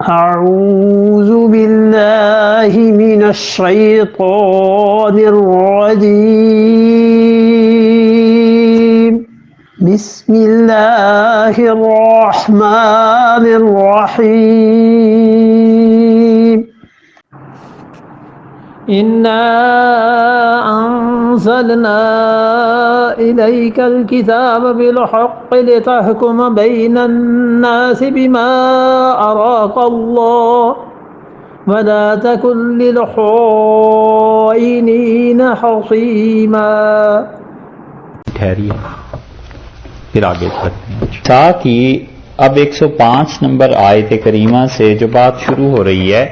أعوذ بالله من الشيطان الرجيم بسم الله الرحمن الرحيم إنا أنزلنا إليك الكتاب بالحق لتحكم بين الناس بما أراك الله ولا تكن للخائنين حصيما. ٹھہریے پھر آگے پڑھتے ہیں. ساتھ ہی اب 105 نمبر آیت کریمہ سے جو بات شروع ہو رہی ہے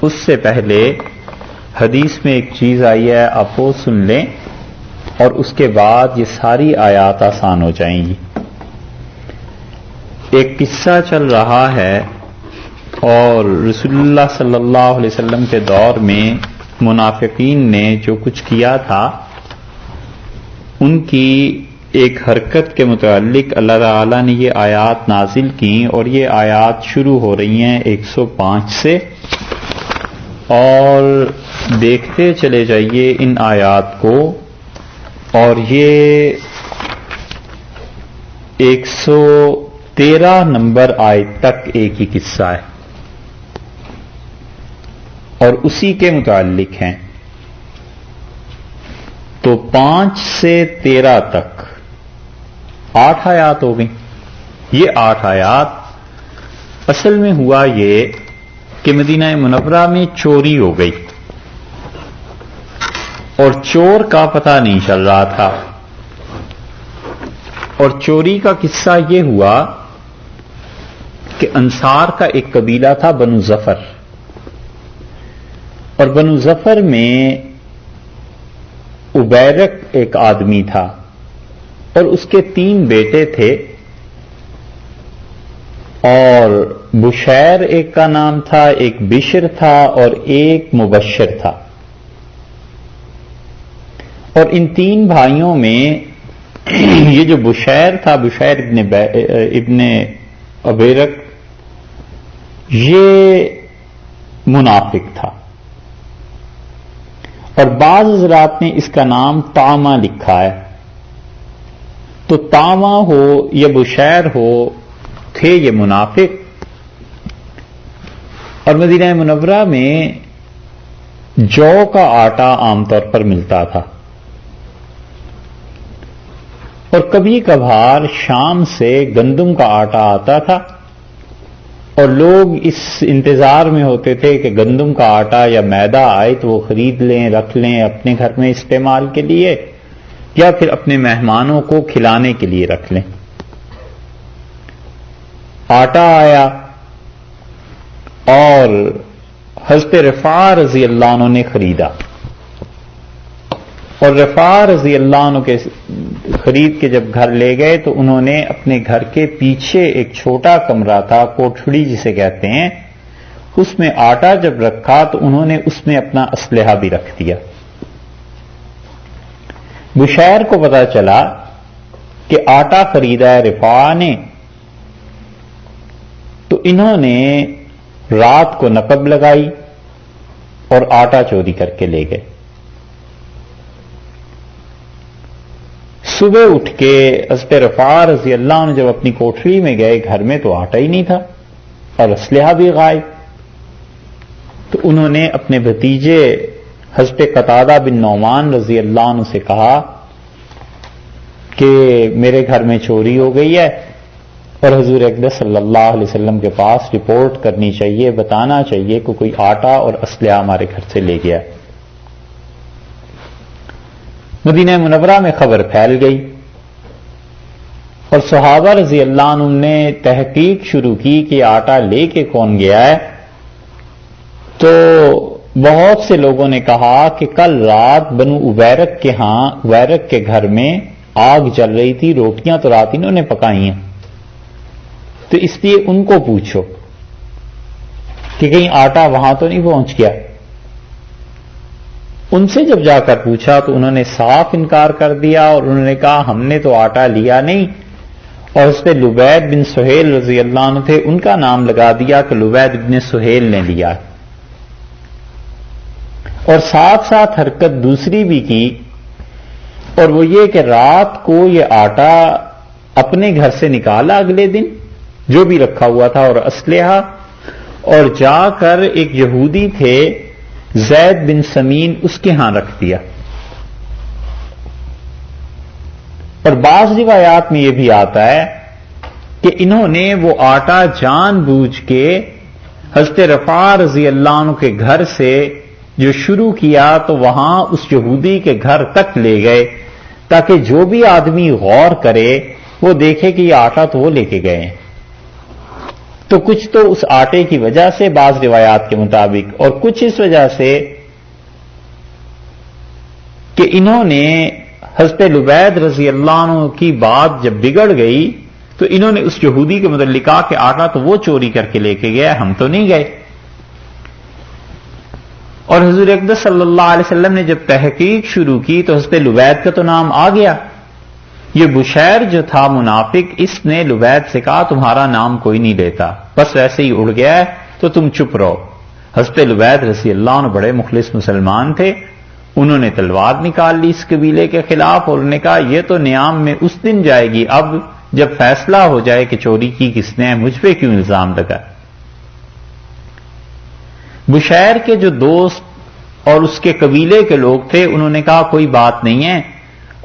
اس سے پہلے حدیث میں ایک چیز آئی ہے، آپ وہ سن لیں اور اس کے بعد یہ ساری آیات آسان ہو جائیں گی. ایک قصہ چل رہا ہے اور رسول اللہ صلی اللہ علیہ وسلم کے دور میں منافقین نے جو کچھ کیا تھا ان کی ایک حرکت کے متعلق اللہ تعالیٰ نے یہ آیات نازل کی اور یہ آیات شروع ہو رہی ہیں 105 سے، اور دیکھتے چلے جائیے ان آیات کو. اور یہ 113 نمبر آیت تک ایک ہی قصہ ہے اور اسی کے متعلق ہیں. تو 5 سے 13 تک 8 آیات ہو گئیں. یہ 8 آیات اصل میں ہوا یہ کہ مدینہ منورہ میں چوری ہو گئی اور چور کا پتہ نہیں چل رہا تھا. اور چوری کا قصہ یہ ہوا کہ انصار کا ایک قبیلہ تھا بنو ظفر، اور بنو ظفر میں عبیرق ایک آدمی تھا اور اس کے 3 بیٹے تھے، اور بشیر ایک کا نام تھا، ایک بشر تھا اور ایک مبشر تھا. اور ان 3 بھائیوں میں یہ جو بشیر تھا، بشیر ابن عبیرق، یہ منافق تھا. اور بعض حضرات نے اس کا نام طامہ لکھا ہے. تو طامہ ہو یا بشیر ہو، تھے یہ منافق. اور مدینہ منورہ میں جو کا آٹا عام طور پر ملتا تھا اور کبھی کبھار شام سے گندم کا آٹا آتا تھا، اور لوگ اس انتظار میں ہوتے تھے کہ گندم کا آٹا یا میدا آئے تو وہ خرید لیں، رکھ لیں اپنے گھر میں استعمال کے لیے، یا پھر اپنے مہمانوں کو کھلانے کے لیے رکھ لیں. آٹا آیا اور حضرت رفاع رضی اللہ عنہ نے خریدا، اور رفاع رضی اللہ عنہ کے خرید کے جب گھر لے گئے تو انہوں نے اپنے گھر کے پیچھے ایک چھوٹا کمرہ تھا، کوٹھڑی جسے کہتے ہیں، اس میں آٹا جب رکھا تو انہوں نے اس میں اپنا اسلحہ بھی رکھ دیا. بشیر کو پتا چلا کہ آٹا خریدا ہے رفاع نے، تو انہوں نے رات کو نقب لگائی اور آٹا چوری کر کے لے گئے. صبح اٹھ کے حضرت رفاع رضی اللہ عنہ جب اپنی کوٹھڑی میں گئے، گھر میں تو آٹا ہی نہیں تھا اور اسلحہ بھی غائب. تو انہوں نے اپنے بھتیجے حضرت قتادہ بن نعمان رضی اللہ عنہ سے کہا کہ میرے گھر میں چوری ہو گئی ہے اور حضور اقدس صلی اللہ علیہ وسلم کے پاس رپورٹ کرنی چاہیے، بتانا چاہیے کہ کوئی آٹا اور اسلحہ ہمارے گھر سے لے گیا. مدینہ منورہ میں خبر پھیل گئی اور صحابہ رضی اللہ عنہ نے تحقیق شروع کی کہ آٹا لے کے کون گیا ہے. تو بہت سے لوگوں نے کہا کہ کل رات بنو عبیرق کے ہاں، عبیرق کے گھر میں آگ جل رہی تھی، روٹیاں تو رات انہوں نے پکائی ہیں، تو اس لیے ان کو پوچھو کہ کہیں آٹا وہاں تو نہیں پہنچ گیا. ان سے جب جا کر پوچھا تو انہوں نے صاف انکار کر دیا اور انہوں نے کہا ہم نے تو آٹا لیا نہیں اور اس پہ لبید بن سہیل رضی اللہ عنہ تھے، ان کا نام لگا دیا کہ لبید بن سہیل نے لیا، اور ساتھ ساتھ حرکت دوسری بھی کی، اور وہ یہ کہ رات کو یہ آٹا اپنے گھر سے نکالا اگلے دن جو بھی رکھا ہوا تھا اور اسلحہ، اور جا کر ایک یہودی تھے زید بن سمین، اس کے ہاں رکھ دیا۔ اور بعض روایات میں یہ بھی آتا ہے کہ انہوں نے وہ آٹا جان بوجھ کے حضرت رفاع رضی اللہ عنہ کے گھر سے جو شروع کیا تو وہاں اس یہودی کے گھر تک لے گئے تاکہ جو بھی آدمی غور کرے وہ دیکھے کہ یہ آٹا تو وہ لے کے گئے ہیں۔ تو کچھ تو اس آٹے کی وجہ سے بعض روایات کے مطابق، اور کچھ اس وجہ سے کہ انہوں نے حضرت لبید رضی اللہ عنہ کی بات جب بگڑ گئی تو انہوں نے اس یہودی کے متعلق کہا کہ آٹا تو وہ چوری کر کے لے کے گیا، ہم تو نہیں گئے۔ اور حضور اقدس صلی اللہ علیہ وسلم نے جب تحقیق شروع کی تو حضرت لبید کا تو نام آ گیا۔ یہ بشیر جو تھا منافق، اس نے لبید سے کہا تمہارا نام کوئی نہیں لیتا، بس ویسے ہی اڑ گیا ہے تو تم چپ رہو۔ حضرت لبید رضی اللہ عنہ بڑے مخلص مسلمان تھے، انہوں نے تلوار نکال لی اس قبیلے کے خلاف اور انہوں نے کہا یہ تو نیام میں اس دن جائے گی، اب جب فیصلہ ہو جائے کہ چوری کی کس نے، مجھ پہ کیوں الزام لگا۔ بشیر کے جو دوست اور اس کے قبیلے کے لوگ تھے انہوں نے کہا کوئی بات نہیں ہے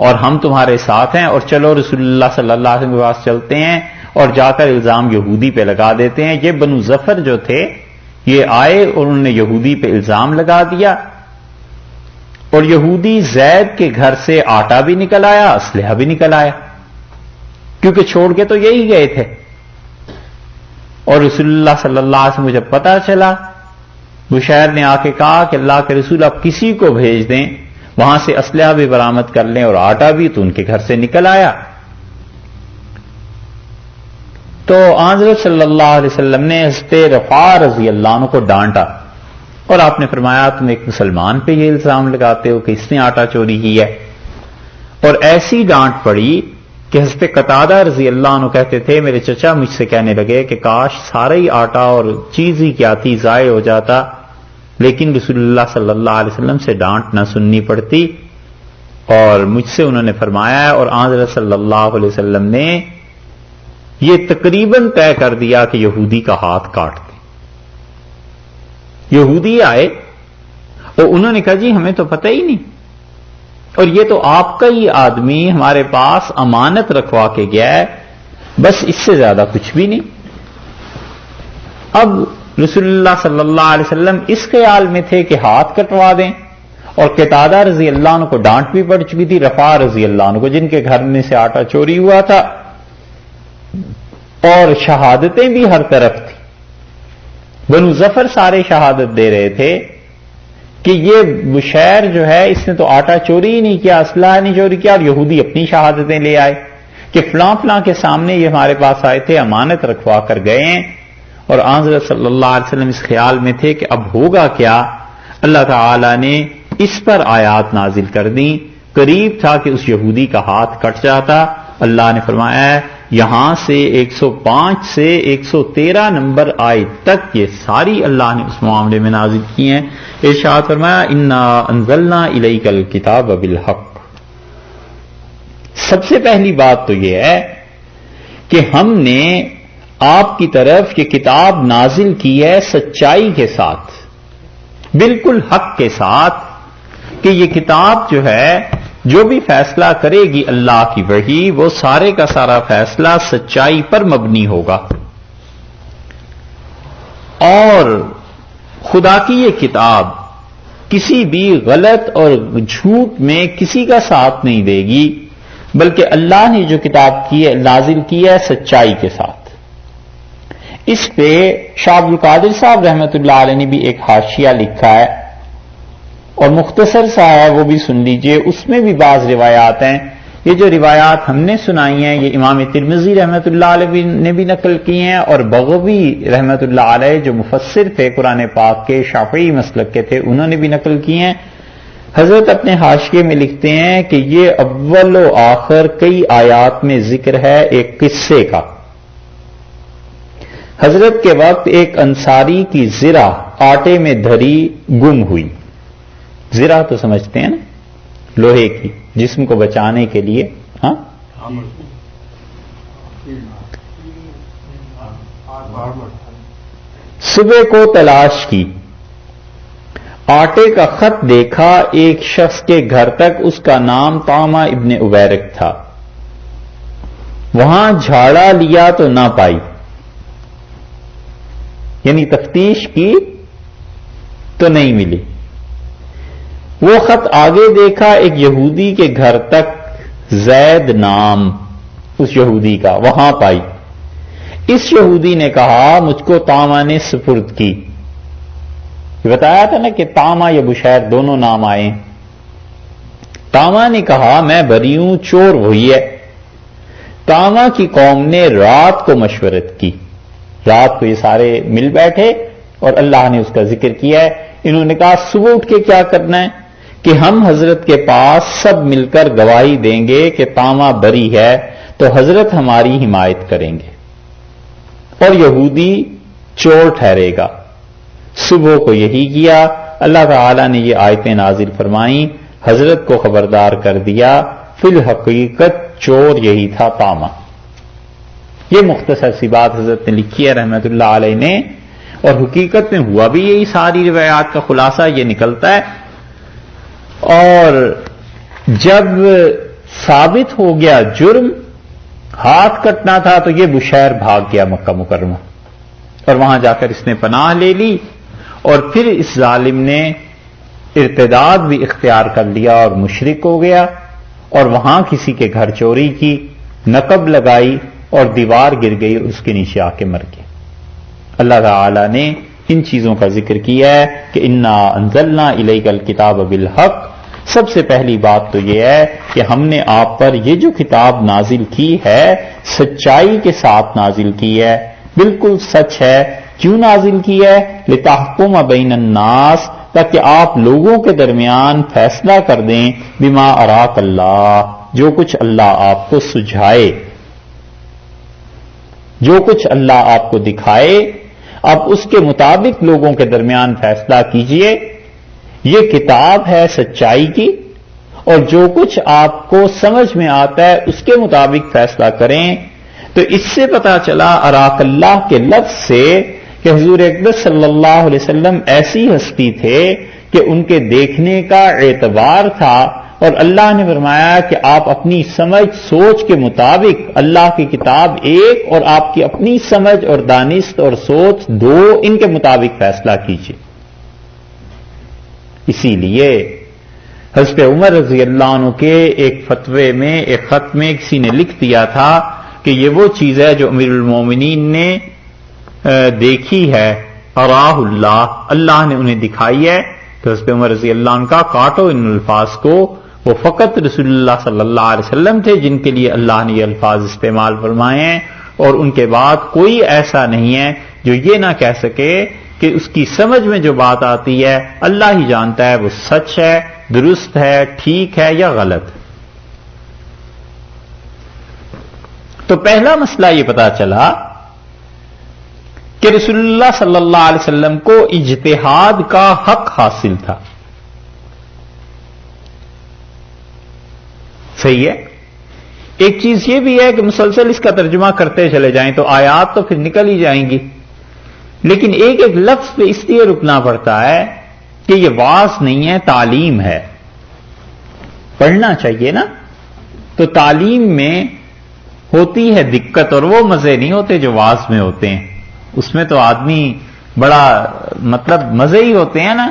اور ہم تمہارے ساتھ ہیں، اور چلو رسول اللہ صلی اللہ علیہ وسلم کے پاس چلتے ہیں اور جا کر الزام یہودی پہ لگا دیتے ہیں۔ یہ بنو ظفر جو تھے یہ آئے اور انہوں نے یہودی پہ الزام لگا دیا، اور یہودی زید کے گھر سے آٹا بھی نکل آیا، اسلحہ بھی نکل آیا، کیونکہ چھوڑ کے تو یہی گئے تھے۔ اور رسول اللہ صلی اللہ علیہ وسلم کو جب پتا چلا، بشیر نے آ کے کہا کہ اللہ کے رسول آپ کسی کو بھیج دیں وہاں سے اسلحہ بھی برآمد کر لیں اور آٹا بھی، تو ان کے گھر سے نکل آیا۔ تو حضرت صلی اللہ علیہ وسلم نے حضرت رفاع رضی اللہ عنہ کو ڈانٹا اور آپ نے فرمایا تم ایک مسلمان پہ یہ الزام لگاتے ہو کہ اس نے آٹا چوری کی ہے۔ اور ایسی ڈانٹ پڑی کہ حضرت قتادہ رضی اللہ عنہ کہتے تھے میرے چچا مجھ سے کہنے لگے کہ کاش سارا ہی آٹا اور چیز ہی کیا تھی ضائع ہو جاتا، لیکن رسول اللہ صلی اللہ علیہ وسلم سے ڈانٹ نہ سننی پڑتی۔ اور مجھ سے انہوں نے فرمایا اور حضرت صلی اللہ علیہ وسلم نے یہ تقریباً طے کر دیا کہ یہودی کا ہاتھ کاٹ دیں۔ یہودی آئے اور انہوں نے کہا جی ہمیں تو پتہ ہی نہیں، اور یہ تو آپ کا ہی آدمی ہمارے پاس امانت رکھوا کے گیا ہے، بس اس سے زیادہ کچھ بھی نہیں۔ اب رسول اللہ صلی اللہ علیہ وسلم اس خیال میں تھے کہ ہاتھ کٹوا دیں، اور قتادہ رضی اللہ عنہ کو ڈانٹ بھی پڑ چکی تھی، رفاع رضی اللہ عنہ کو جن کے گھر میں سے آٹا چوری ہوا تھا، اور شہادتیں بھی ہر طرف تھی۔ بنو ظفر سارے شہادت دے رہے تھے کہ یہ بشیر جو ہے اس نے تو آٹا چوری ہی نہیں کیا، اسلحہ نہیں چوری کیا، اور یہودی اپنی شہادتیں لے آئے کہ فلاں فلاں کے سامنے یہ ہمارے پاس آئے تھے، امانت رکھوا کر گئے ہیں۔ اور حضرت صلی اللہ علیہ وسلم اس خیال میں تھے کہ اب ہوگا کیا، اللہ تعالی نے اس پر آیات نازل کر دیں، قریب تھا کہ اس یہودی کا ہاتھ کٹ جاتا۔ اللہ نے فرمایا ہے یہاں سے 105 سے 113 نمبر آیت تک یہ ساری اللہ نے اس معاملے میں نازل کی ہیں۔ ارشاد فرمایا انا انزلنا الیک الکتاب بالحق۔ سب سے پہلی بات تو یہ ہے کہ ہم نے آپ کی طرف یہ کتاب نازل کی ہے سچائی کے ساتھ، بالکل حق کے ساتھ، کہ یہ کتاب جو ہے جو بھی فیصلہ کرے گی اللہ کی وحی، وہ سارے کا سارا فیصلہ سچائی پر مبنی ہوگا، اور خدا کی یہ کتاب کسی بھی غلط اور جھوٹ میں کسی کا ساتھ نہیں دے گی، بلکہ اللہ نے جو کتاب کی ہے نازل کی ہے سچائی کے ساتھ۔ اس پہ شاہ عبد القادر صاحب رحمۃ اللہ علیہ نے بھی ایک حاشیہ لکھا ہے اور مختصر سا ہے، وہ بھی سن لیجئے۔ اس میں بھی بعض روایات ہیں، یہ جو روایات ہم نے سنائی ہیں یہ امام ترمذی رحمۃ اللہ علیہ نے بھی نقل کی ہیں، اور بغوی رحمۃ اللہ علیہ جو مفسر تھے قرآن پاک کے، شافعی مسلک کے تھے، انہوں نے بھی نقل کی ہیں۔ حضرت اپنے حاشیے میں لکھتے ہیں کہ یہ اول و آخر کئی آیات میں ذکر ہے ایک قصے کا۔ حضرت کے وقت ایک انصاری کی زرہ آٹے میں دھری گم ہوئی۔ زرہ تو سمجھتے ہیں نا، لوہے کی، جسم کو بچانے کے لیے۔ ہاں، صبح کو تلاش کی، آٹے کا خط دیکھا، ایک شخص کے گھر تک، اس کا نام طامہ ابن عبیرک تھا۔ وہاں جھاڑا لیا تو نہ پائی، یعنی تفتیش کی تو نہیں ملی۔ وہ خط آگے دیکھا، ایک یہودی کے گھر تک، زید نام اس یہودی کا، وہاں پائی۔ اس یہودی نے کہا مجھ کو طامہ نے سپرد کی۔ یہ بتایا تھا نا کہ طامہ یا بشیر دونوں نام آئے۔ طامہ نے کہا میں بری ہوں، چور وہی ہے۔ طامہ کی قوم نے رات کو مشورت کی، رات کو یہ سارے مل بیٹھے اور اللہ نے اس کا ذکر کیا ہے۔ انہوں نے کہا صبح اٹھ کے کیا کرنا ہے کہ ہم حضرت کے پاس سب مل کر گواہی دیں گے کہ طامہ بری ہے تو حضرت ہماری حمایت کریں گے اور یہودی چور ٹھہرے گا۔ صبح کو یہی کیا۔ اللہ تعالی نے یہ آیتیں نازل فرمائیں، حضرت کو خبردار کر دیا، فی الحقیقت چور یہی تھا طامہ۔ یہ مختصر سی بات حضرت نے لکھی ہے رحمت اللہ علیہ نے، اور حقیقت میں ہوا بھی یہی، ساری روایات کا خلاصہ یہ نکلتا ہے۔ اور جب ثابت ہو گیا جرم، ہاتھ کٹنا تھا، تو یہ بشیر بھاگ گیا مکہ مکرمہ، اور وہاں جا کر اس نے پناہ لے لی، اور پھر اس ظالم نے ارتداد بھی اختیار کر لیا اور مشرک ہو گیا، اور وہاں کسی کے گھر چوری کی، نقب لگائی اور دیوار گر گئی، اس کے نیچے آ کے مر گیا۔ اللہ تعالی نے ان چیزوں کا ذکر کیا ہے کہ انا انزلنا الیک الکتاب بالحق۔ سب سے پہلی بات تو یہ ہے کہ ہم نے آپ پر یہ جو کتاب نازل کی ہے سچائی کے ساتھ نازل کی ہے، بالکل سچ ہے۔ کیوں نازل کی ہے؟ لتحکم بین الناس، تاکہ آپ لوگوں کے درمیان فیصلہ کر دیں، بما اراک اللہ، جو کچھ اللہ آپ کو سجھائے، جو کچھ اللہ آپ کو دکھائے، اب اس کے مطابق لوگوں کے درمیان فیصلہ کیجئے۔ یہ کتاب ہے سچائی کی، اور جو کچھ آپ کو سمجھ میں آتا ہے اس کے مطابق فیصلہ کریں۔ تو اس سے پتا چلا اراک اللہ کے لفظ سے کہ حضور اقدس صلی اللہ علیہ وسلم ایسی ہستی تھے کہ ان کے دیکھنے کا اعتبار تھا، اور اللہ نے فرمایا کہ آپ اپنی سمجھ سوچ کے مطابق، اللہ کی کتاب ایک اور آپ کی اپنی سمجھ اور دانست اور سوچ دو، ان کے مطابق فیصلہ کیجیے۔ اسی لیے حضرت عمر رضی اللہ عنہ کے ایک فتوے میں، ایک خط میں کسی نے لکھ دیا تھا کہ یہ وہ چیز ہے جو امیر المومنین نے دیکھی ہے، اراہ اللہ، اللہ نے انہیں دکھائی ہے۔ تو حضرت عمر رضی اللہ عنہ کا کاٹو ان الفاظ کو، وہ فقط رسول اللہ صلی اللہ علیہ وسلم تھے جن کے لیے اللہ نے یہ الفاظ استعمال فرمائے ہیں، اور ان کے بعد کوئی ایسا نہیں ہے جو یہ نہ کہہ سکے کہ اس کی سمجھ میں جو بات آتی ہے اللہ ہی جانتا ہے وہ سچ ہے، درست ہے، ٹھیک ہے یا غلط۔ تو پہلا مسئلہ یہ پتا چلا کہ رسول اللہ صلی اللہ علیہ وسلم کو اجتہاد کا حق حاصل تھا۔ صحیح ہے۔ ایک چیز یہ بھی ہے کہ مسلسل اس کا ترجمہ کرتے چلے جائیں تو آیات تو پھر نکل ہی جائیں گی، لیکن ایک ایک لفظ پہ اس لیے رکنا پڑتا ہے کہ یہ واعظ نہیں ہے، تعلیم ہے، پڑھنا چاہیے نا۔ تو تعلیم میں ہوتی ہے دقت، اور وہ مزے نہیں ہوتے جو واعظ میں ہوتے ہیں، اس میں تو آدمی بڑا مزے ہی ہوتے ہیں نا،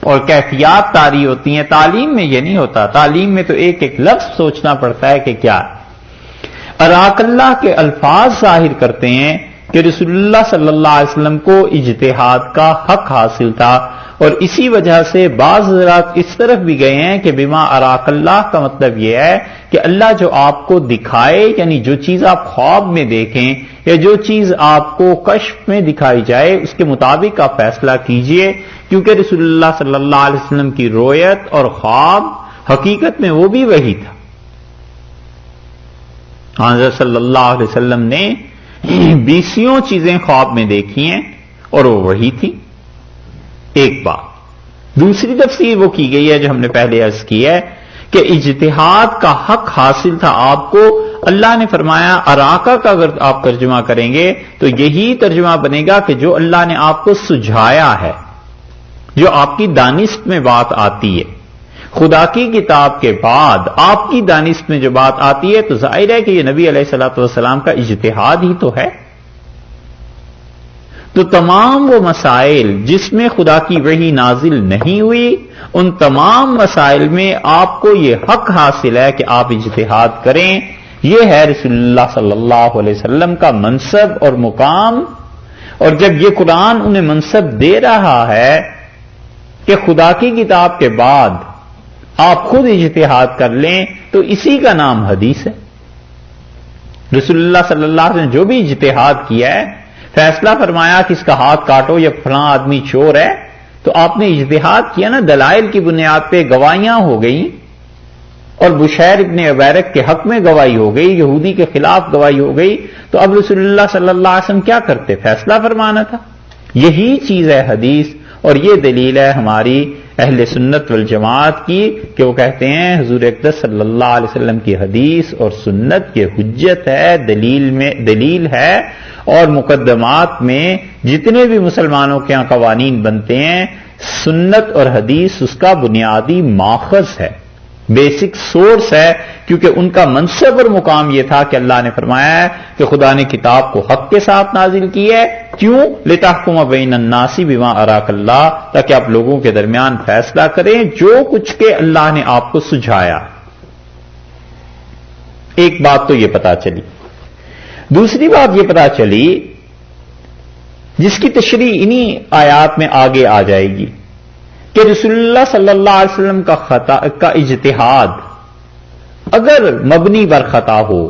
اور کیفیات طاری ہوتی ہیں۔ تعلیم میں یہ نہیں ہوتا، تعلیم میں تو ایک ایک لفظ سوچنا پڑتا ہے کہ کیا ہے۔ اراک اللہ کے الفاظ ظاہر کرتے ہیں کہ رسول اللہ صلی اللہ علیہ وسلم کو اجتہاد کا حق حاصل تھا، اور اسی وجہ سے بعض حضرات اس طرف بھی گئے ہیں کہ بما اراک اللہ کا مطلب یہ ہے کہ اللہ جو آپ کو دکھائے، یعنی جو چیز آپ خواب میں دیکھیں یا جو چیز آپ کو کشف میں دکھائی جائے اس کے مطابق آپ فیصلہ کیجئے، کیونکہ رسول اللہ صلی اللہ علیہ وسلم کی رؤیت اور خواب حقیقت میں وہ بھی وہی تھا۔ حضرت صلی اللہ علیہ وسلم نے 20 چیزیں خواب میں دیکھی ہیں اور وہ وہی تھی، ایک بات۔ دوسری تفسیر وہ کی گئی ہے جو ہم نے پہلے عرض کی ہے کہ اجتہاد کا حق حاصل تھا آپ کو۔ اللہ نے فرمایا اراکا کا اگر آپ ترجمہ کریں گے تو یہی ترجمہ بنے گا کہ جو اللہ نے آپ کو سجھایا ہے، جو آپ کی دانست میں بات آتی ہے۔ خدا کی کتاب کے بعد آپ کی دانست میں جو بات آتی ہے تو ظاہر ہے کہ یہ نبی علیہ الصلوۃ والسلام کا اجتہاد ہی تو ہے۔ تو تمام وہ مسائل جس میں خدا کی وحی نازل نہیں ہوئی، ان تمام مسائل میں آپ کو یہ حق حاصل ہے کہ آپ اجتہاد کریں۔ یہ ہے رسول اللہ صلی اللہ علیہ وسلم کا منصب اور مقام، اور جب یہ قرآن انہیں منصب دے رہا ہے کہ خدا کی کتاب کے بعد آپ خود اجتہاد کر لیں تو اسی کا نام حدیث ہے۔ رسول اللہ صلی اللہ علیہ وسلم نے جو بھی اجتہاد کیا ہے، فیصلہ فرمایا کہ اس کا ہاتھ کاٹو یا فلاں آدمی چور ہے، تو آپ نے اجتہاد کیا نا، دلائل کی بنیاد پہ گواہیاں ہو گئیں، اور بشیر ابن عبیرک کے حق میں گواہی ہو گئی، یہودی کے خلاف گواہی ہو گئی، تو اب رسول اللہ صلی اللہ علیہ وسلم کیا کرتے؟ فیصلہ فرمانا تھا۔ یہی چیز ہے حدیث، اور یہ دلیل ہے ہماری اہل سنت والجماعت کی کہ وہ کہتے ہیں حضور اقدس صلی اللہ علیہ وسلم کی حدیث اور سنت یہ حجت ہے، دلیل ہے، اور مقدمات میں جتنے بھی مسلمانوں کے ہاں قوانین بنتے ہیں، سنت اور حدیث اس کا بنیادی ماخذ ہے، بیسک سورس ہے، کیونکہ ان کا منصب اور مقام یہ تھا کہ اللہ نے فرمایا ہے کہ خدا نے کتاب کو حق کے ساتھ نازل کی ہے۔ کیوں؟ لتحکم بین الناس بما اراک اللہ، تاکہ آپ لوگوں کے درمیان فیصلہ کریں جو کچھ کہ اللہ نے آپ کو سجھایا۔ ایک بات تو یہ پتا چلی۔ دوسری بات یہ پتا چلی جس کی تشریح انہی آیات میں آگے آ جائے گی کہ رسول اللہ صلی اللہ علیہ وسلم کا اجتہاد اگر مبنی بر خطا ہو،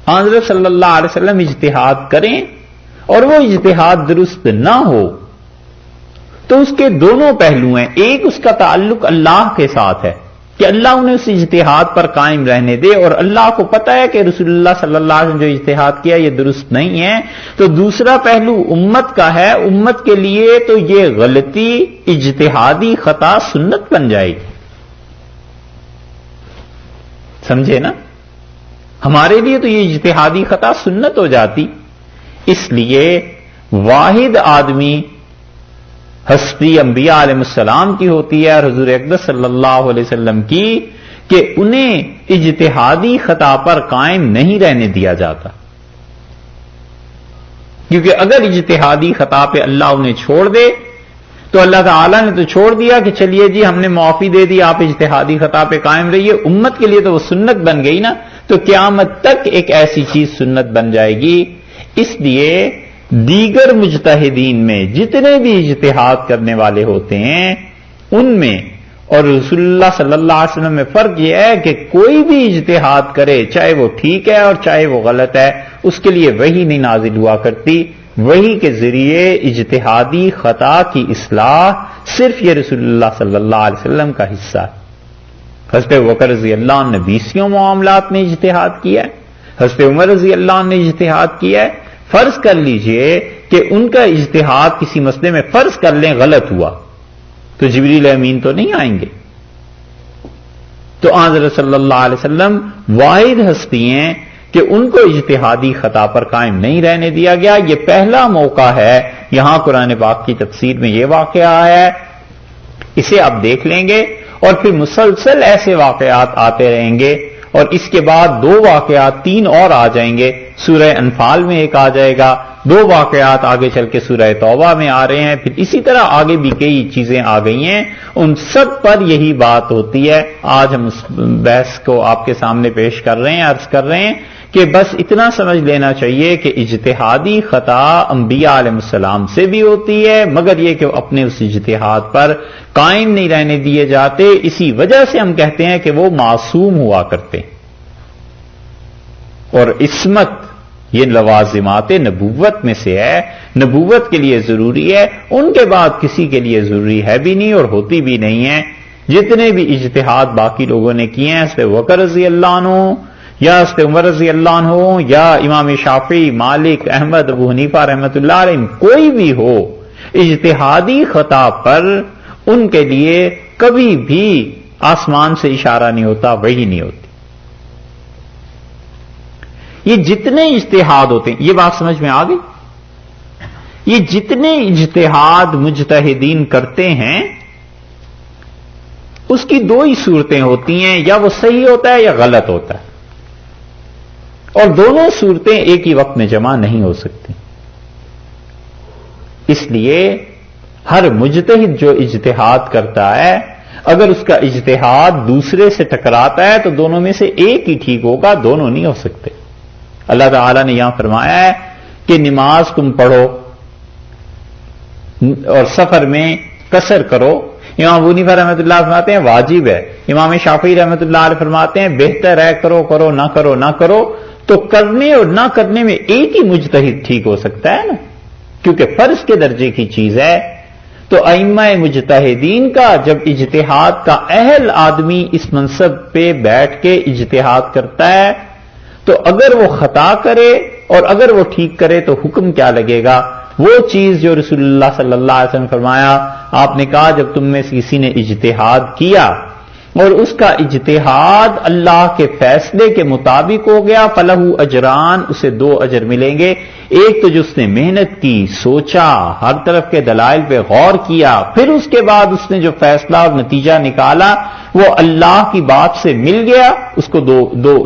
حضرت صلی اللہ علیہ وسلم اجتہاد کریں اور وہ اجتہاد درست نہ ہو، تو اس کے دونوں پہلو ہیں۔ ایک اس کا تعلق اللہ کے ساتھ ہے کہ اللہ انہیں اس اجتہاد پر قائم رہنے دے، اور اللہ کو پتہ ہے کہ رسول اللہ صلی اللہ علیہ وسلم جو اجتہاد کیا یہ درست نہیں ہے۔ تو دوسرا پہلو امت کا ہے، امت کے لیے تو یہ غلطی اجتہادی خطا سنت بن جائے گی، سمجھے نا؟ ہمارے لیے تو یہ اجتہادی خطا سنت ہو جاتی۔ اس لیے واحد آدمی ہستی انبیاء علیہ السلام کی ہوتی ہے اور حضور اقدس صلی اللہ علیہ وسلم کی، کہ انہیں اجتہادی خطا پر قائم نہیں رہنے دیا جاتا، کیونکہ اگر اجتہادی خطا پہ اللہ انہیں چھوڑ دے تو اللہ تعالیٰ نے تو چھوڑ دیا کہ چلیے جی ہم نے معافی دے دی، آپ اجتہادی خطا پہ قائم رہیے، امت کے لیے تو وہ سنت بن گئی نا، تو قیامت تک ایک ایسی چیز سنت بن جائے گی۔ اس لیے دیگر مجتہدین میں جتنے بھی اجتہاد کرنے والے ہوتے ہیں ان میں اور رسول اللہ صلی اللہ علیہ وسلم میں فرق یہ ہے کہ کوئی بھی اجتہاد کرے، چاہے وہ ٹھیک ہے اور چاہے وہ غلط ہے، اس کے لیے وحی نہیں نازل ہوا کرتی۔ وحی کے ذریعے اجتہادی خطا کی اصلاح صرف یہ رسول اللہ صلی اللہ علیہ وسلم کا حصہ ہے۔ حضرت بکر رضی اللہ عنہ نے 20 معاملات میں اجتہاد کیا ہے، حضرت عمر رضی اللہ عنہ نے اجتہاد کیا ہے۔ فرض کر لیجئے کہ ان کا اجتہاد کسی مسئلے میں فرض کر لیں غلط ہوا، تو جبریل امین تو نہیں آئیں گے۔ تو حضرت صلی اللہ علیہ وسلم واحد ہستی ہیں کہ ان کو اجتہادی خطا پر قائم نہیں رہنے دیا گیا۔ یہ پہلا موقع ہے، یہاں قرآن پاک کی تفسیر میں یہ واقعہ آیا ہے، اسے آپ دیکھ لیں گے، اور پھر مسلسل ایسے واقعات آتے رہیں گے، اور اس کے بعد 2 واقعات 3 اور آ جائیں گے۔ سورہ انفال میں ایک آ جائے گا، دو واقعات آگے چل کے سورہ توبہ میں آ رہے ہیں، پھر اسی طرح آگے بھی کئی چیزیں آ گئی ہیں، ان سب پر یہی بات ہوتی ہے۔ آج ہم اس بحث کو آپ کے سامنے پیش کر رہے ہیں، عرض کر رہے ہیں کہ بس اتنا سمجھ لینا چاہیے کہ اجتہادی خطا انبیاء علیہ السلام سے بھی ہوتی ہے، مگر یہ کہ وہ اپنے اس اجتہاد پر قائم نہیں رہنے دیے جاتے، اسی وجہ سے ہم کہتے ہیں کہ وہ معصوم ہوا کرتے ہیں۔ اور عصمت یہ لوازمات نبوت میں سے ہے، نبوت کے لیے ضروری ہے، ان کے بعد کسی کے لیے ضروری ہے بھی نہیں اور ہوتی بھی نہیں ہے۔ جتنے بھی اجتہاد باقی لوگوں نے کیے ہیں، حضرت بکر رضی اللہ عنہ یا حضرت عمر رضی اللہ عنہ یا امام شافعی، مالک، احمد، ابو حنیفہ رحمۃ اللہ علیہ، کوئی بھی ہو، اجتہادی خطا پر ان کے لیے کبھی بھی آسمان سے اشارہ نہیں ہوتا، وحی نہیں ہوتی۔ یہ جتنے اجتہاد ہوتے ہیں، یہ بات سمجھ میں آ گئی؟ یہ جتنے اجتہاد مجتہدین کرتے ہیں اس کی دو ہی صورتیں ہوتی ہیں، یا وہ صحیح ہوتا ہے یا غلط ہوتا ہے، اور دونوں صورتیں ایک ہی وقت میں جمع نہیں ہو سکتی۔ اس لیے ہر مجتہد جو اجتہاد کرتا ہے، اگر اس کا اجتہاد دوسرے سے ٹکراتا ہے تو دونوں میں سے ایک ہی ٹھیک ہوگا، دونوں نہیں ہو سکتے۔ اللہ تعالیٰ نے یہاں فرمایا ہے کہ نماز تم پڑھو اور سفر میں قصر کرو، امام ابو حنیفہ رحمۃ اللہ فرماتے ہیں واجب ہے، امام شافعی رحمۃ اللہ علیہ فرماتے ہیں بہتر ہے، کرو کرو نہ کرو نہ کرو۔ تو کرنے اور نہ کرنے میں ایک ہی مجتہد ٹھیک ہو سکتا ہے نا، کیونکہ فرض کے درجے کی چیز ہے۔ تو ائمہ مجتہدین کا جب اجتہاد کا اہل آدمی اس منصب پہ بیٹھ کے اجتہاد کرتا ہے تو اگر وہ خطا کرے اور اگر وہ ٹھیک کرے تو حکم کیا لگے گا؟ وہ چیز جو رسول اللہ صلی اللہ علیہ وسلم فرمایا، آپ نے کہا جب تم میں سے کسی نے اجتہاد کیا اور اس کا اجتہاد اللہ کے فیصلے کے مطابق ہو گیا، فلہ اجران، اسے 2 اجر ملیں گے۔ ایک تو جو اس نے محنت کی، سوچا، ہر طرف کے دلائل پہ غور کیا، پھر اس کے بعد اس نے جو فیصلہ اور نتیجہ نکالا وہ اللہ کی بات سے مل گیا، اس کو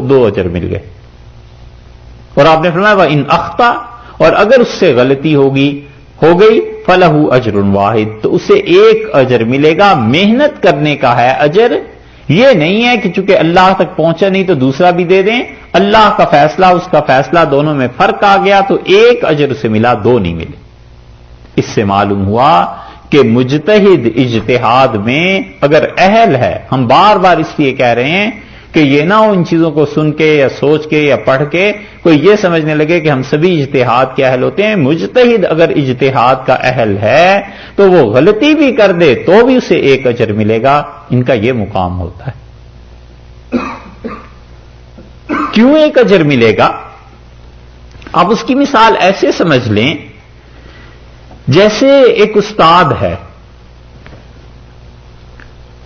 دو اجر مل گئے۔ اور آپ نے فرمایا وَإِنْ أَخْطَأَ، اور اگر اس سے غلطی ہو گئی فَلَهُ أَجْرٌ وَاحِدٌ، تو اسے 1 اجر ملے گا۔ محنت کرنے کا ہے اجر، یہ نہیں ہے کہ چونکہ اللہ تک پہنچا نہیں تو دوسرا بھی دے دیں، اللہ کا فیصلہ اس کا فیصلہ دونوں میں فرق آ گیا تو 1 اجر اسے ملا، 2 نہیں ملے۔ اس سے معلوم ہوا کہ مجتہد اجتہاد میں اگر اہل ہے، ہم بار بار اس لیے کہہ رہے ہیں کہ یہ نہ ہو ان چیزوں کو سن کے یا سوچ کے یا پڑھ کے کوئی یہ سمجھنے لگے کہ ہم سبھی اجتہاد کے اہل ہوتے ہیں۔ مجتہد اگر اجتہاد کا اہل ہے تو وہ غلطی بھی کر دے تو بھی اسے 1 اجر ملے گا، ان کا یہ مقام ہوتا ہے۔ کیوں 1 اجر ملے گا؟ آپ اس کی مثال ایسے سمجھ لیں جیسے ایک استاد ہے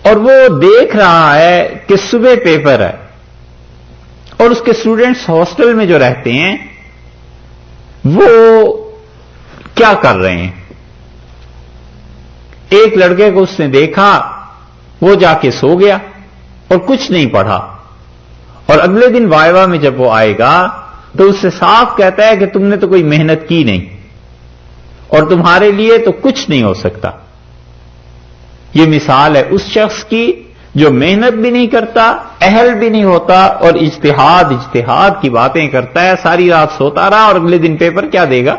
اور وہ دیکھ رہا ہے کہ صبح پیپر ہے اور اس کے اسٹوڈنٹس ہاسٹل میں جو رہتے ہیں وہ کیا کر رہے ہیں۔ ایک لڑکے کو اس نے دیکھا، وہ جا کے سو گیا اور کچھ نہیں پڑھا، اور اگلے دن وائوا میں جب وہ آئے گا تو اس سے صاف کہتا ہے کہ تم نے تو کوئی محنت کی نہیں اور تمہارے لیے تو کچھ نہیں ہو سکتا۔ یہ مثال ہے اس شخص کی جو محنت بھی نہیں کرتا، اہل بھی نہیں ہوتا اور اجتہاد کی باتیں کرتا ہے، ساری رات سوتا رہا اور اگلے دن پیپر کیا دے گا؟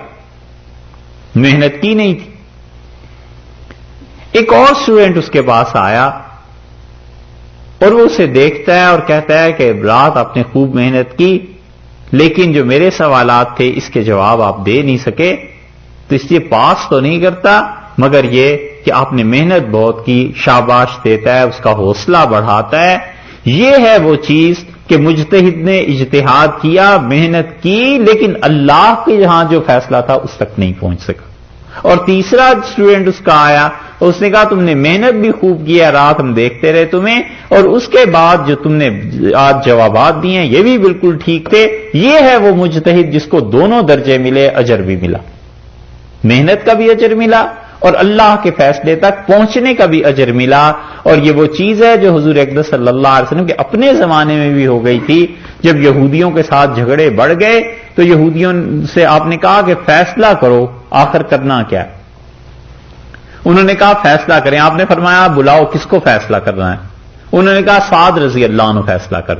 محنت کی نہیں تھی۔ ایک اور اسٹوڈنٹ اس کے پاس آیا اور وہ اسے دیکھتا ہے اور کہتا ہے کہ رات آپ نے خوب محنت کی لیکن جو میرے سوالات تھے اس کے جواب آپ دے نہیں سکے، تو اس لیے پاس تو نہیں کرتا مگر یہ کہ آپ نے محنت بہت کی، شاباش دیتا ہے، اس کا حوصلہ بڑھاتا ہے۔ یہ ہے وہ چیز کہ مجتہد نے اجتہاد کیا، محنت کی، لیکن اللہ کے یہاں جو فیصلہ تھا اس تک نہیں پہنچ سکا۔ اور تیسرا اسٹوڈنٹ اس کا آیا اور اس نے کہا تم نے محنت بھی خوب کی ہے، رات ہم دیکھتے رہے تمہیں، اور اس کے بعد جو تم نے آج جوابات دیے ہیں یہ بھی بالکل ٹھیک تھے۔ یہ ہے وہ مجتہد جس کو دونوں درجے ملے، اجر بھی ملا، محنت کا بھی اجر ملا اور اللہ کے فیصلے تک پہنچنے کا بھی اجر ملا۔ اور یہ وہ چیز ہے جو حضور اقدس صلی اللہ علیہ وسلم کے اپنے زمانے میں بھی ہو گئی تھی۔ جب یہودیوں کے ساتھ جھگڑے بڑھ گئے تو یہودیوں سے آپ نے کہا کہ فیصلہ کرو، آخر کرنا کیا ہے؟ انہوں نے کہا فیصلہ کریں. آپ نے فرمایا بلاؤ کس کو فیصلہ کرنا ہے؟ انہوں نے کہا سعد رضی اللہ عنہ فیصلہ کر.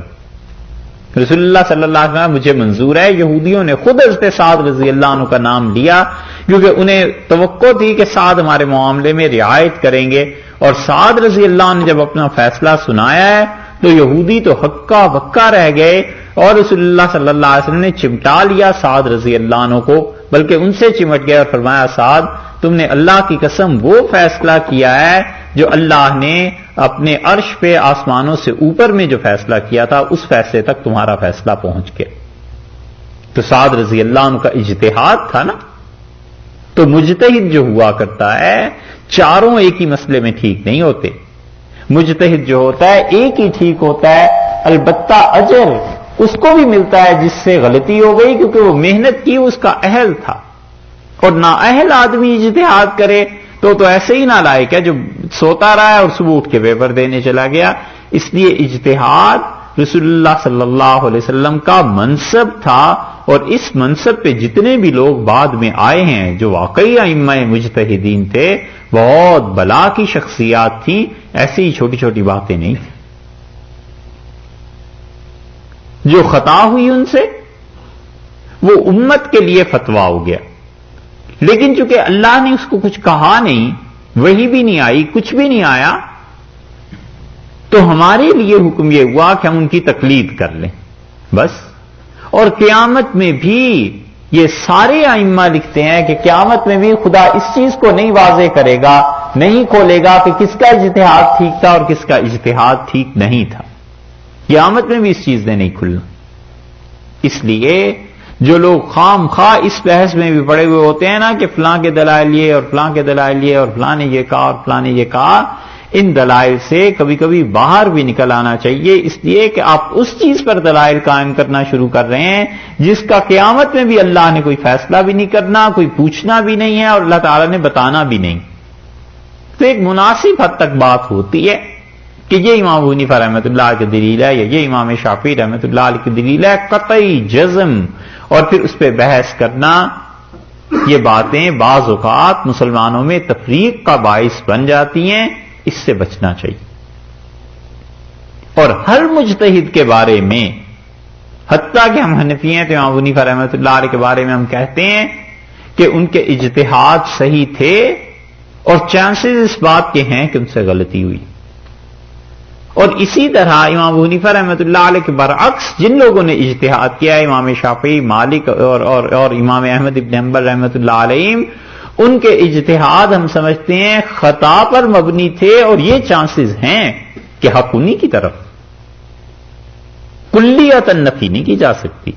رسول اللہ صلی اللہ علیہ وسلم مجھے منظور ہے. یہودیوں نے خود حضرت سعد رضی اللہ عنہ کا نام لیا کیونکہ انہیں توقع تھی کہ سعد ہمارے معاملے میں رعایت کریں گے، اور سعد رضی اللہ عنہ جب اپنا فیصلہ سنایا ہے تو یہودی تو ہکا بکا رہ گئے، اور رسول اللہ صلی اللہ علیہ وسلم نے چمٹا لیا سعد رضی اللہ عنہ کو، بلکہ ان سے چمٹ گئے اور فرمایا سعد تم نے اللہ کی قسم وہ فیصلہ کیا ہے جو اللہ نے اپنے عرش پہ آسمانوں سے اوپر میں جو فیصلہ کیا تھا اس فیصلے تک تمہارا فیصلہ پہنچ گیا. تو سعد رضی اللہ عنہ کا اجتہاد تھا نا. تو مجتہد جو ہوا کرتا ہے چاروں ایک ہی مسئلے میں ٹھیک نہیں ہوتے. مجتہد جو ہوتا ہے ایک ہی ٹھیک ہوتا ہے، البتہ اجر اس کو بھی ملتا ہے جس سے غلطی ہو گئی کیونکہ وہ محنت کی، اس کا اہل تھا. اور نااہل آدمی اجتہاد کرے تو ایسے ہی نالائق ہے جو سوتا رہا ہے اور صبح اٹھ کے پیپر دینے چلا گیا. اس لیے اجتہاد رسول اللہ صلی اللہ علیہ وسلم کا منصب تھا، اور اس منصب پہ جتنے بھی لوگ بعد میں آئے ہیں جو واقعی ائمہ مجتہدین تھے، بہت بلا کی شخصیات تھیں، ایسی ہی چھوٹی چھوٹی باتیں نہیں تھیں. جو خطا ہوئی ان سے وہ امت کے لیے فتویٰ ہو گیا، لیکن چونکہ اللہ نے اس کو کچھ کہا نہیں، وہی بھی نہیں آئی، کچھ بھی نہیں آیا، تو ہمارے لیے حکم یہ ہوا کہ ہم ان کی تقلید کر لیں بس. اور قیامت میں بھی یہ سارے ائمہ لکھتے ہیں کہ قیامت میں بھی خدا اس چیز کو نہیں واضح کرے گا، نہیں کھولے گا کہ کس کا اجتہاد ٹھیک تھا اور کس کا اجتہاد ٹھیک نہیں تھا. قیامت میں بھی اس چیز نے نہیں کھلنا. اس لیے جو لوگ خام خواہ اس بحث میں بھی پڑے ہوئے ہوتے ہیں نا کہ فلاں کے دلائل یہ اور فلاں کے دلائل یہ اور فلاں نے یہ کہا اور فلاں نے یہ کہا، ان دلائل سے کبھی کبھی باہر بھی نکل آنا چاہیے. اس لیے کہ آپ اس چیز پر دلائل قائم کرنا شروع کر رہے ہیں جس کا قیامت میں بھی اللہ نے کوئی فیصلہ بھی نہیں کرنا، کوئی پوچھنا بھی نہیں ہے اور اللہ تعالیٰ نے بتانا بھی نہیں. تو ایک مناسب حد تک بات ہوتی ہے کہ یہ امام ابو حنیفہ رحمۃ اللہ کی دلیل ہے یا یہ امام شافعی رحمۃ اللہ علیہ کی دلیل ہے، قطعی جزم، اور پھر اس پہ بحث کرنا، یہ باتیں بعض اوقات مسلمانوں میں تفریق کا باعث بن جاتی ہیں. اس سے بچنا چاہیے. اور ہر مجتہد کے بارے میں، حتیٰ کہ ہم حنفی ہیں تو امام ابو حنیفہ رحمۃ اللہ علیہ کے بارے میں ہم کہتے ہیں کہ ان کے اجتہاد صحیح تھے اور چانسز اس بات کے ہیں کہ ان سے غلطی ہوئی. اور اسی طرح امام ابو حنیفہ رحمۃ اللہ علیہ کے برعکس جن لوگوں نے اجتہاد کیا ہے، امام شافعی، مالک اور امام احمد بن حنبل رحمۃ اللہ علیہ، ان کے اجتہاد ہم سمجھتے ہیں خطا پر مبنی تھے، اور یہ چانسز ہیں کہ حق انہی کی طرف. کلیۃ نفی نہیں کی جا سکتی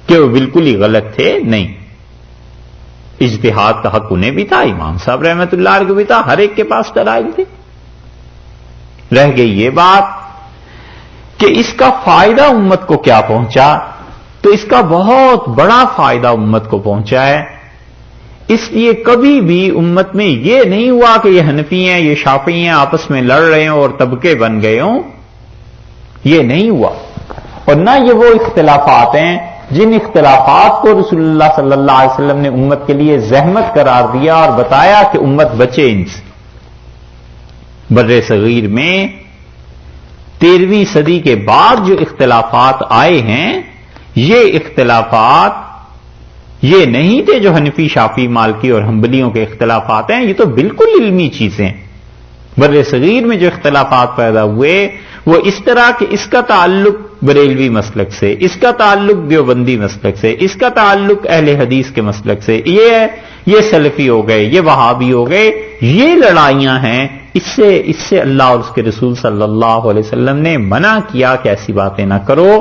کہ وہ بالکل ہی غلط تھے، نہیں. اجتہاد کا حق انہیں بھی تھا، امام صاحب رحمۃ اللہ علیہ کو بھی تھا، ہر ایک کے پاس دلائل تھے. رہ گئی یہ بات کہ اس کا فائدہ امت کو کیا پہنچا، تو اس کا بہت بڑا فائدہ امت کو پہنچا ہے. اس لیے کبھی بھی امت میں یہ نہیں ہوا کہ یہ حنفی ہیں یہ شافعی ہیں آپس میں لڑ رہے ہوں اور طبقے بن گئے ہوں، یہ نہیں ہوا. اور نہ یہ وہ اختلافات ہیں جن اختلافات کو رسول اللہ صلی اللہ علیہ وسلم نے امت کے لیے زحمت قرار دیا اور بتایا کہ امت بچے ان سے. بر صغیر میں 13ویں صدی کے بعد جو اختلافات آئے ہیں، یہ اختلافات یہ نہیں تھے جو حنفی، شافعی، مالکی اور حنبلیوں کے اختلافات ہیں، یہ تو بالکل علمی چیزیں. بر صغیر میں جو اختلافات پیدا ہوئے وہ اس طرح کہ اس کا تعلق بریلوی مسلک سے، اس کا تعلق دیوبندی مسلک سے، اس کا تعلق اہل حدیث کے مسلک سے، یہ سلفی ہو گئے، یہ وہابی ہو گئے. یہ لڑائیاں ہیں، اس سے اللہ اور اس کے رسول صلی اللہ علیہ وسلم نے منع کیا کہ ایسی باتیں نہ کرو.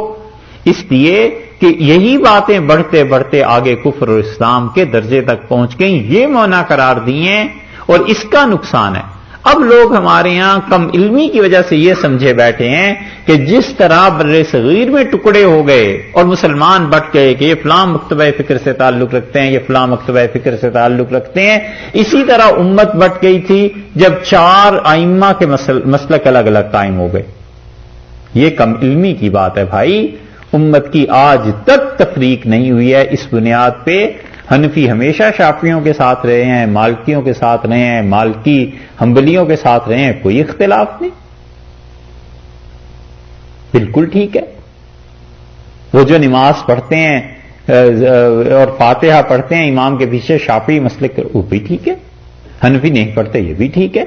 اس لیے کہ یہی باتیں بڑھتے بڑھتے آگے کفر اور اسلام کے درجے تک پہنچ گئیں، یہ منع قرار دیے، اور اس کا نقصان ہے. اب لوگ ہمارے ہاں کم علمی کی وجہ سے یہ سمجھے بیٹھے ہیں کہ جس طرح بر صغیر میں ٹکڑے ہو گئے اور مسلمان بٹ گئے کہ یہ فلاں مکتبہ فکر سے تعلق رکھتے ہیں، یہ فلاں مکتبہ فکر سے تعلق رکھتے ہیں، اسی طرح امت بٹ گئی تھی جب 4 ائمہ کے مسلک الگ الگ قائم ہو گئے. یہ کم علمی کی بات ہے بھائی. امت کی آج تک تفریق نہیں ہوئی ہے اس بنیاد پہ حنفی ہمیشہ شافعیوں کے ساتھ رہے ہیں، مالکیوں کے ساتھ رہے ہیں، مالکی حنبلیوں کے ساتھ رہے ہیں، کوئی اختلاف نہیں، بالکل ٹھیک ہے۔ وہ جو نماز پڑھتے ہیں اور فاتحہ پڑھتے ہیں امام کے پیچھے شافعی مسلک، وہ بھی ٹھیک ہے، حنفی نہیں پڑھتے، یہ بھی ٹھیک ہے۔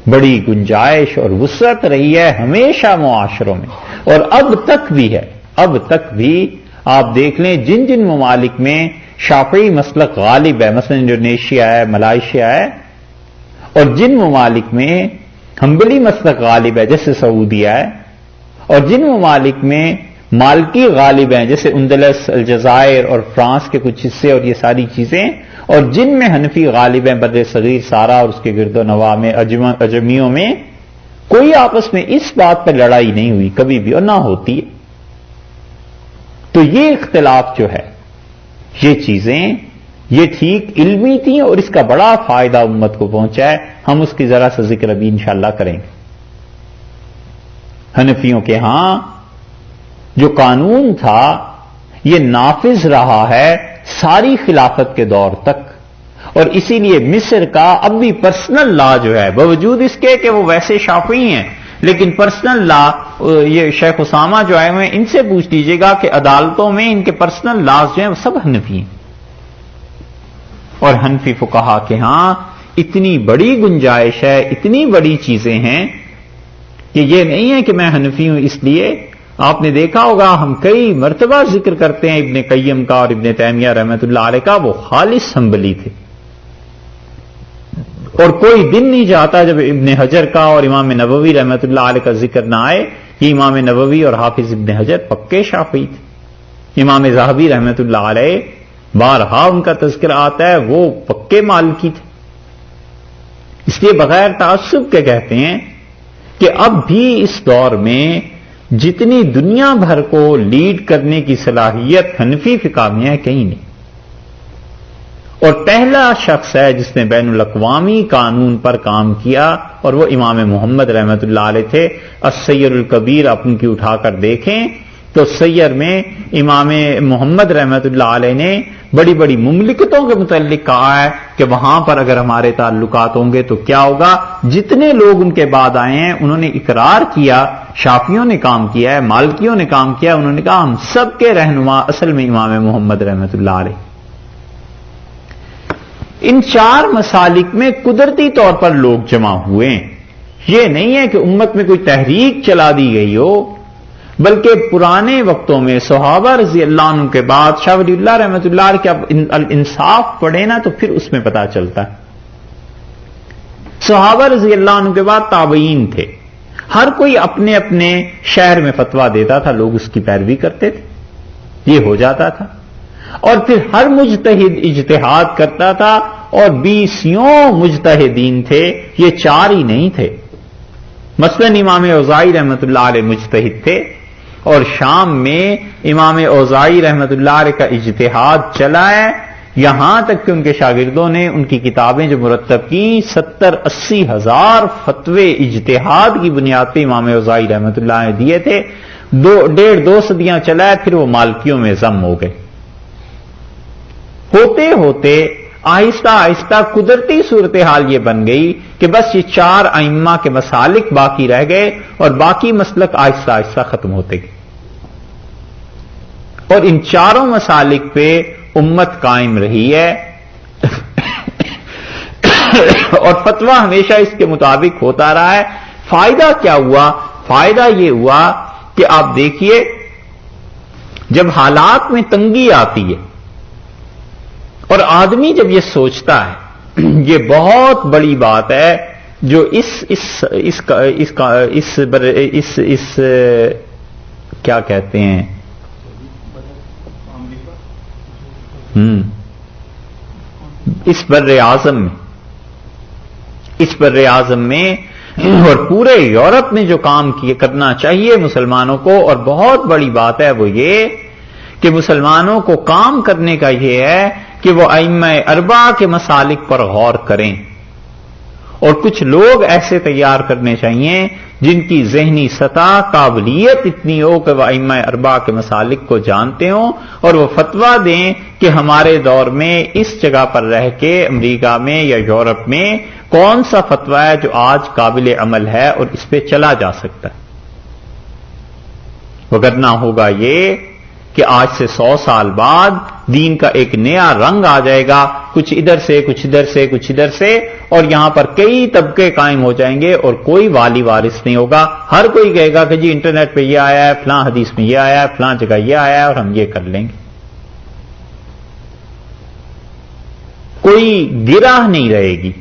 بڑی گنجائش اور وسعت رہی ہے ہمیشہ معاشروں میں، اور اب تک بھی ہے، اب تک بھی آپ دیکھ لیں جن جن ممالک میں شافعی مسلک غالب ہے، مثلا انڈونیشیا ہے، ملائیشیا ہے، اور جن ممالک میں حنبلی مسلک غالب ہے جیسے سعودیہ ہے، اور جن ممالک میں مالکی غالب ہیں جیسے اندلس، الجزائر اور فرانس کے کچھ حصے اور یہ ساری چیزیں، اور جن میں حنفی غالب ہیں بر صغیر سارا اور اس کے گرد و نواح میں، اجمیوں میں، کوئی آپس میں اس بات پر لڑائی نہیں ہوئی کبھی بھی، اور نہ ہوتی ہے۔ تو یہ اختلاف جو ہے، یہ چیزیں یہ ٹھیک علمی تھیں اور اس کا بڑا فائدہ امت کو پہنچا ہے، ہم اس کی ذرا سا ذکر ابھی انشاءاللہ کریں گے۔ حنفیوں کے ہاں جو قانون تھا یہ نافذ رہا ہے ساری خلافت کے دور تک، اور اسی لیے مصر کا اب بھی پرسنل لا جو ہے، باوجود اس کے کہ وہ ویسے شافعی ہیں لیکن پرسنل لا، یہ شیخ اسامہ جو آئے ہوئے ہیں ان سے پوچھ لیجئے گا کہ عدالتوں میں ان کے پرسنل لاز جو ہیں وہ سب حنفی ہیں، اور حنفی فقہا کے ہاں اتنی بڑی گنجائش ہے، اتنی بڑی چیزیں ہیں کہ یہ نہیں ہے کہ میں حنفی ہوں اس لیے۔ آپ نے دیکھا ہوگا ہم کئی مرتبہ ذکر کرتے ہیں ابن قیم کا اور ابن تیمیہ رحمۃ اللہ علیہ کا، وہ خالص حنبلی تھے، اور کوئی دن نہیں جاتا جب ابن حجر کا اور امام نووی رحمۃ اللہ علیہ کا ذکر نہ آئے۔ یہ امام نووی اور حافظ ابن حجر پکے شافعی تھے، امام ذہبی رحمۃ اللہ علیہ بارہا ان کا تذکرہ آتا ہے، وہ پکے مالکی تھے۔ اس لیے بغیر تعصب کے کہتے ہیں کہ اب بھی اس دور میں جتنی دنیا بھر کو لیڈ کرنے کی صلاحیت حنفی فقہ میں ہے کہیں نہیں، اور پہلا شخص ہے جس نے بین الاقوامی قانون پر کام کیا اور وہ امام محمد رحمۃ اللہ علیہ تھے۔ السیر الکبیر آپ ان کی اٹھا کر دیکھیں تو سیر میں امام محمد رحمۃ اللہ علیہ نے بڑی بڑی مملکتوں کے متعلق کہا ہے کہ وہاں پر اگر ہمارے تعلقات ہوں گے تو کیا ہوگا۔ جتنے لوگ ان کے بعد آئے ہیں انہوں نے اقرار کیا، شافعیوں نے کام کیا ہے، مالکیوں نے کام کیا، انہوں نے کہا ہم سب کے رہنما اصل میں امام محمد رحمۃ اللہ علیہ۔ ان چار مسالک میں قدرتی طور پر لوگ جمع ہوئے ہیں، یہ نہیں ہے کہ امت میں کوئی تحریک چلا دی گئی ہو، بلکہ پرانے وقتوں میں صحابہ رضی اللہ عنہ کے بعد شاہ ولی اللہ رحمۃ اللہ علیہ کے اب الانصاف پڑھے نا تو پھر اس میں پتا چلتا ہے۔ صحابہ رضی اللہ عنہ کے بعد تابعین تھے، ہر کوئی اپنے اپنے شہر میں فتویٰ دیتا تھا، لوگ اس کی پیروی کرتے تھے، یہ ہو جاتا تھا، اور پھر ہر مجتہد اجتہاد کرتا تھا، اور 20 مجتہدین تھے، یہ 4 ہی نہیں تھے۔ مثلا امام اوزاعی رحمۃ اللہ علیہ مجتہد تھے، اور شام میں امام اوزاعی رحمۃ اللہ علیہ کا اجتہاد چلا ہے، یہاں تک کہ ان کے شاگردوں نے ان کی کتابیں جو مرتب کی 70-80 ہزار فتوے اجتہاد کی بنیاد پہ امام اوزاعی رحمۃ اللہ نے دیے تھے۔ 1.5-2 صدیاں چلا ہے، پھر وہ مالکیوں میں ضم ہو گئے۔ ہوتے ہوتے آہستہ آہستہ قدرتی صورتحال یہ بن گئی کہ بس یہ 4 ائمہ کے مسالک باقی رہ گئے، اور باقی مسلک آہستہ آہستہ ختم ہوتے گئے، اور ان 4 مسالک پہ امت قائم رہی ہے اور فتویٰ ہمیشہ اس کے مطابق ہوتا رہا ہے۔ فائدہ کیا ہوا؟ فائدہ یہ ہوا کہ آپ دیکھیے جب حالات میں تنگی آتی ہے اور آدمی جب یہ سوچتا ہے، یہ بہت بڑی بات ہے جو اس کیا کہتے ہیں اس بر اعظم میں اور پورے یورپ میں جو کام کرنا چاہیے مسلمانوں کو، اور بہت بڑی بات ہے وہ یہ کہ مسلمانوں کو کام کرنے کا یہ ہے کہ وہ ائمہ اربعہ کے مسالک پر غور کریں، اور کچھ لوگ ایسے تیار کرنے چاہیے جن کی ذہنی سطح قابلیت اتنی ہو کہ وہ ائمہ اربعہ کے مسالک کو جانتے ہوں اور وہ فتویٰ دیں کہ ہمارے دور میں اس جگہ پر رہ کے امریکہ میں یا یورپ میں کون سا فتویٰ ہے جو آج قابل عمل ہے اور اس پہ چلا جا سکتا ہے. وگرنہ ہوگا یہ کہ آج سے 100 سال بعد دین کا ایک نیا رنگ آ جائے گا، کچھ ادھر سے کچھ ادھر سے کچھ ادھر سے، اور یہاں پر کئی طبقے قائم ہو جائیں گے اور کوئی والی وارث نہیں ہوگا. ہر کوئی کہے گا کہ جی انٹرنیٹ پہ یہ آیا ہے، فلاں حدیث میں یہ آیا ہے، فلاں جگہ یہ آیا ہے اور ہم یہ کر لیں گے. کوئی گراہ نہیں رہے گی،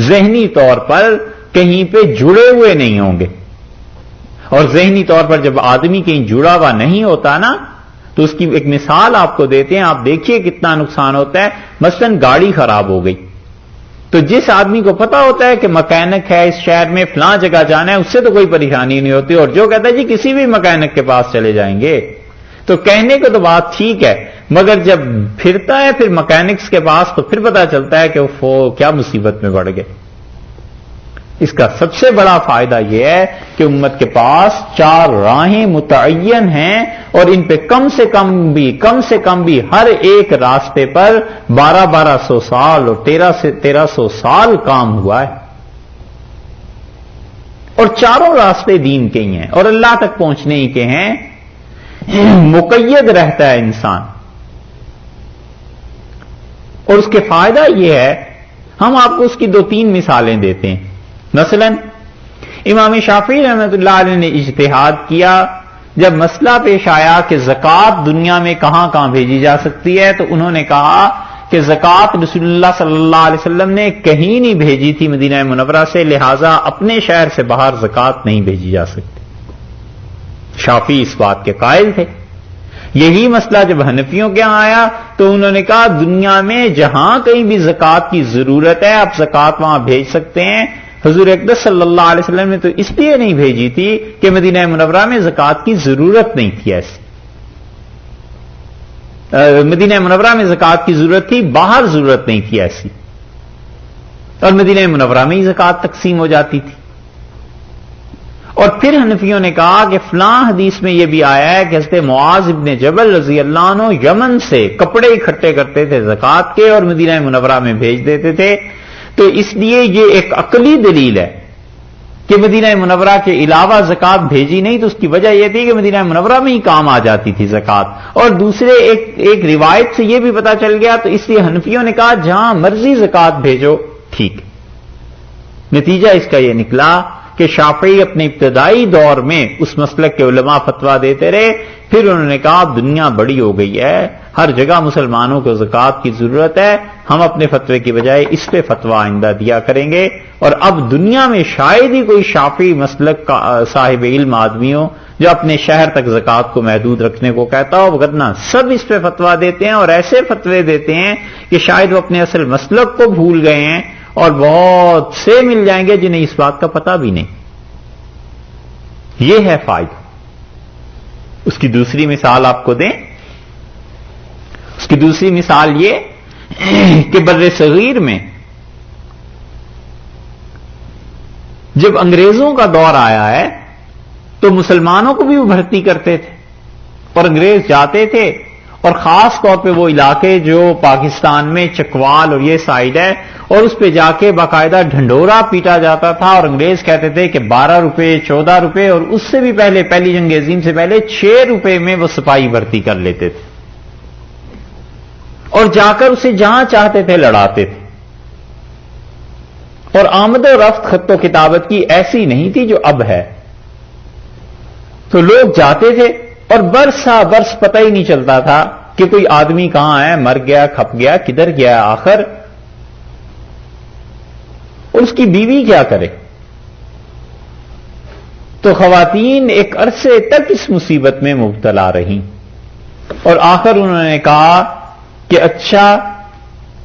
ذہنی طور پر کہیں پہ جڑے ہوئے نہیں ہوں گے. اور ذہنی طور پر جب آدمی کہیں جڑا ہوا نہیں ہوتا نا تو اس کی ایک مثال آپ کو دیتے ہیں، آپ دیکھیے کتنا نقصان ہوتا ہے. مثلا گاڑی خراب ہو گئی تو جس آدمی کو پتا ہوتا ہے کہ مکینک ہے اس شہر میں فلاں جگہ جانا ہے، اس سے تو کوئی پریشانی نہیں ہوتی، اور جو کہتا ہے جی کسی بھی مکینک کے پاس چلے جائیں گے، تو کہنے کو تو بات ٹھیک ہے، مگر جب پھرتا ہے پھر مکینکس کے پاس تو پھر پتا چلتا ہے کہ وہ کیا مصیبت میں پڑ گئے. اس کا سب سے بڑا فائدہ یہ ہے کہ امت کے پاس 4 راہیں متعین ہیں اور ان پہ کم سے کم بھی ہر ایک راستے پر 1200 سال اور 1300 سال کام ہوا ہے. اور چاروں راستے دین کے ہی ہیں اور اللہ تک پہنچنے ہی کے ہیں. مقید رہتا ہے انسان. اور اس کے فائدہ یہ ہے، ہم آپ کو اس کی 2-3 مثالیں دیتے ہیں. مثلا امام شافعی رحمۃ اللہ علیہ نے اجتہاد کیا، جب مسئلہ پیش آیا کہ زکوٰۃ دنیا میں کہاں کہاں بھیجی جا سکتی ہے، تو انہوں نے کہا کہ زکوٰۃ رسول اللہ صلی اللہ علیہ وسلم نے کہیں نہیں بھیجی تھی مدینہ منورہ سے، لہذا اپنے شہر سے باہر زکوٰۃ نہیں بھیجی جا سکتی. شافعی اس بات کے قائل تھے. یہی مسئلہ جب حنفیوں کے ہاں آیا تو انہوں نے کہا دنیا میں جہاں کہیں بھی زکوٰۃ کی ضرورت ہے آپ زکوٰۃ وہاں بھیج سکتے ہیں. حضور اقدس صلی اللہ علیہ وسلم نے تو اس لیے نہیں بھیجی تھی کہ مدینہ منورہ میں زکوٰۃ کی ضرورت نہیں تھی. ایسی مدینہ منورہ میں زکوٰۃ کی ضرورت تھی، باہر ضرورت نہیں تھی ایسی، اور مدینہ منورہ میں ہی زکوٰۃ تقسیم ہو جاتی تھی. اور پھر حنفیوں نے کہا کہ فلاں حدیث میں یہ بھی آیا ہے کہ حضرت معاذ ابن جبل رضی اللہ عنہ یمن سے کپڑے اکٹھے کرتے تھے زکوٰۃ کے اور مدینہ منورہ میں بھیج دیتے تھے. تو اس لیے یہ ایک عقلی دلیل ہے کہ مدینہ منورہ کے علاوہ زکوٰۃ بھیجی نہیں، تو اس کی وجہ یہ تھی کہ مدینہ منورہ میں ہی کام آ جاتی تھی زکوٰۃ. اور دوسرے ایک روایت سے یہ بھی پتا چل گیا، تو اس لیے حنفیوں نے کہا جہاں مرضی زکوٰۃ بھیجو ٹھیک. نتیجہ اس کا یہ نکلا کہ شافعی اپنے ابتدائی دور میں اس مسلک کے علماء فتویٰ دیتے رہے. پھر انہوں نے کہا دنیا بڑی ہو گئی ہے، ہر جگہ مسلمانوں کو زکوٰۃ کی ضرورت ہے، ہم اپنے فتوے کی بجائے اس پہ فتویٰ آئندہ دیا کریں گے. اور اب دنیا میں شاید ہی کوئی شافعی مسلک کا صاحب علم آدمی ہو جو اپنے شہر تک زکوٰۃ کو محدود رکھنے کو کہتا ہو، وگرنہ سب اس پہ فتویٰ دیتے ہیں اور ایسے فتوے دیتے ہیں کہ شاید وہ اپنے اصل مسلک کو بھول گئے ہیں، اور بہت سے مل جائیں گے جنہیں اس بات کا پتہ بھی نہیں. یہ ہے فائدہ. اس کی دوسری مثال آپ کو دیں. اس کی دوسری مثال یہ کہ بر صغیر میں جب انگریزوں کا دور آیا ہے تو مسلمانوں کو بھی وہ بھرتی کرتے تھے، اور انگریز جاتے تھے، اور خاص طور پہ وہ علاقے جو پاکستان میں چکوال اور یہ سائڈ ہے، اور اس پہ جا کے باقاعدہ ڈھنڈورا پیٹا جاتا تھا. اور انگریز کہتے تھے کہ 12 روپے 14 روپے اور اس سے بھی پہلے پہلی جنگ عظیم سے پہلے 6 روپے میں وہ سپاہی بھرتی کر لیتے تھے، اور جا کر اسے جہاں چاہتے تھے لڑاتے تھے. اور آمد و رفت خط و کتابت کی ایسی نہیں تھی جو اب ہے. تو لوگ جاتے تھے اور برسا برس پتہ ہی نہیں چلتا تھا کہ کوئی آدمی کہاں ہے، مر گیا، کھپ گیا، کدھر گیا آخر، اور اس کی بیوی کیا کرے. تو خواتین ایک عرصے تک اس مصیبت میں مبتلا رہیں، اور آخر انہوں نے کہا کہ اچھا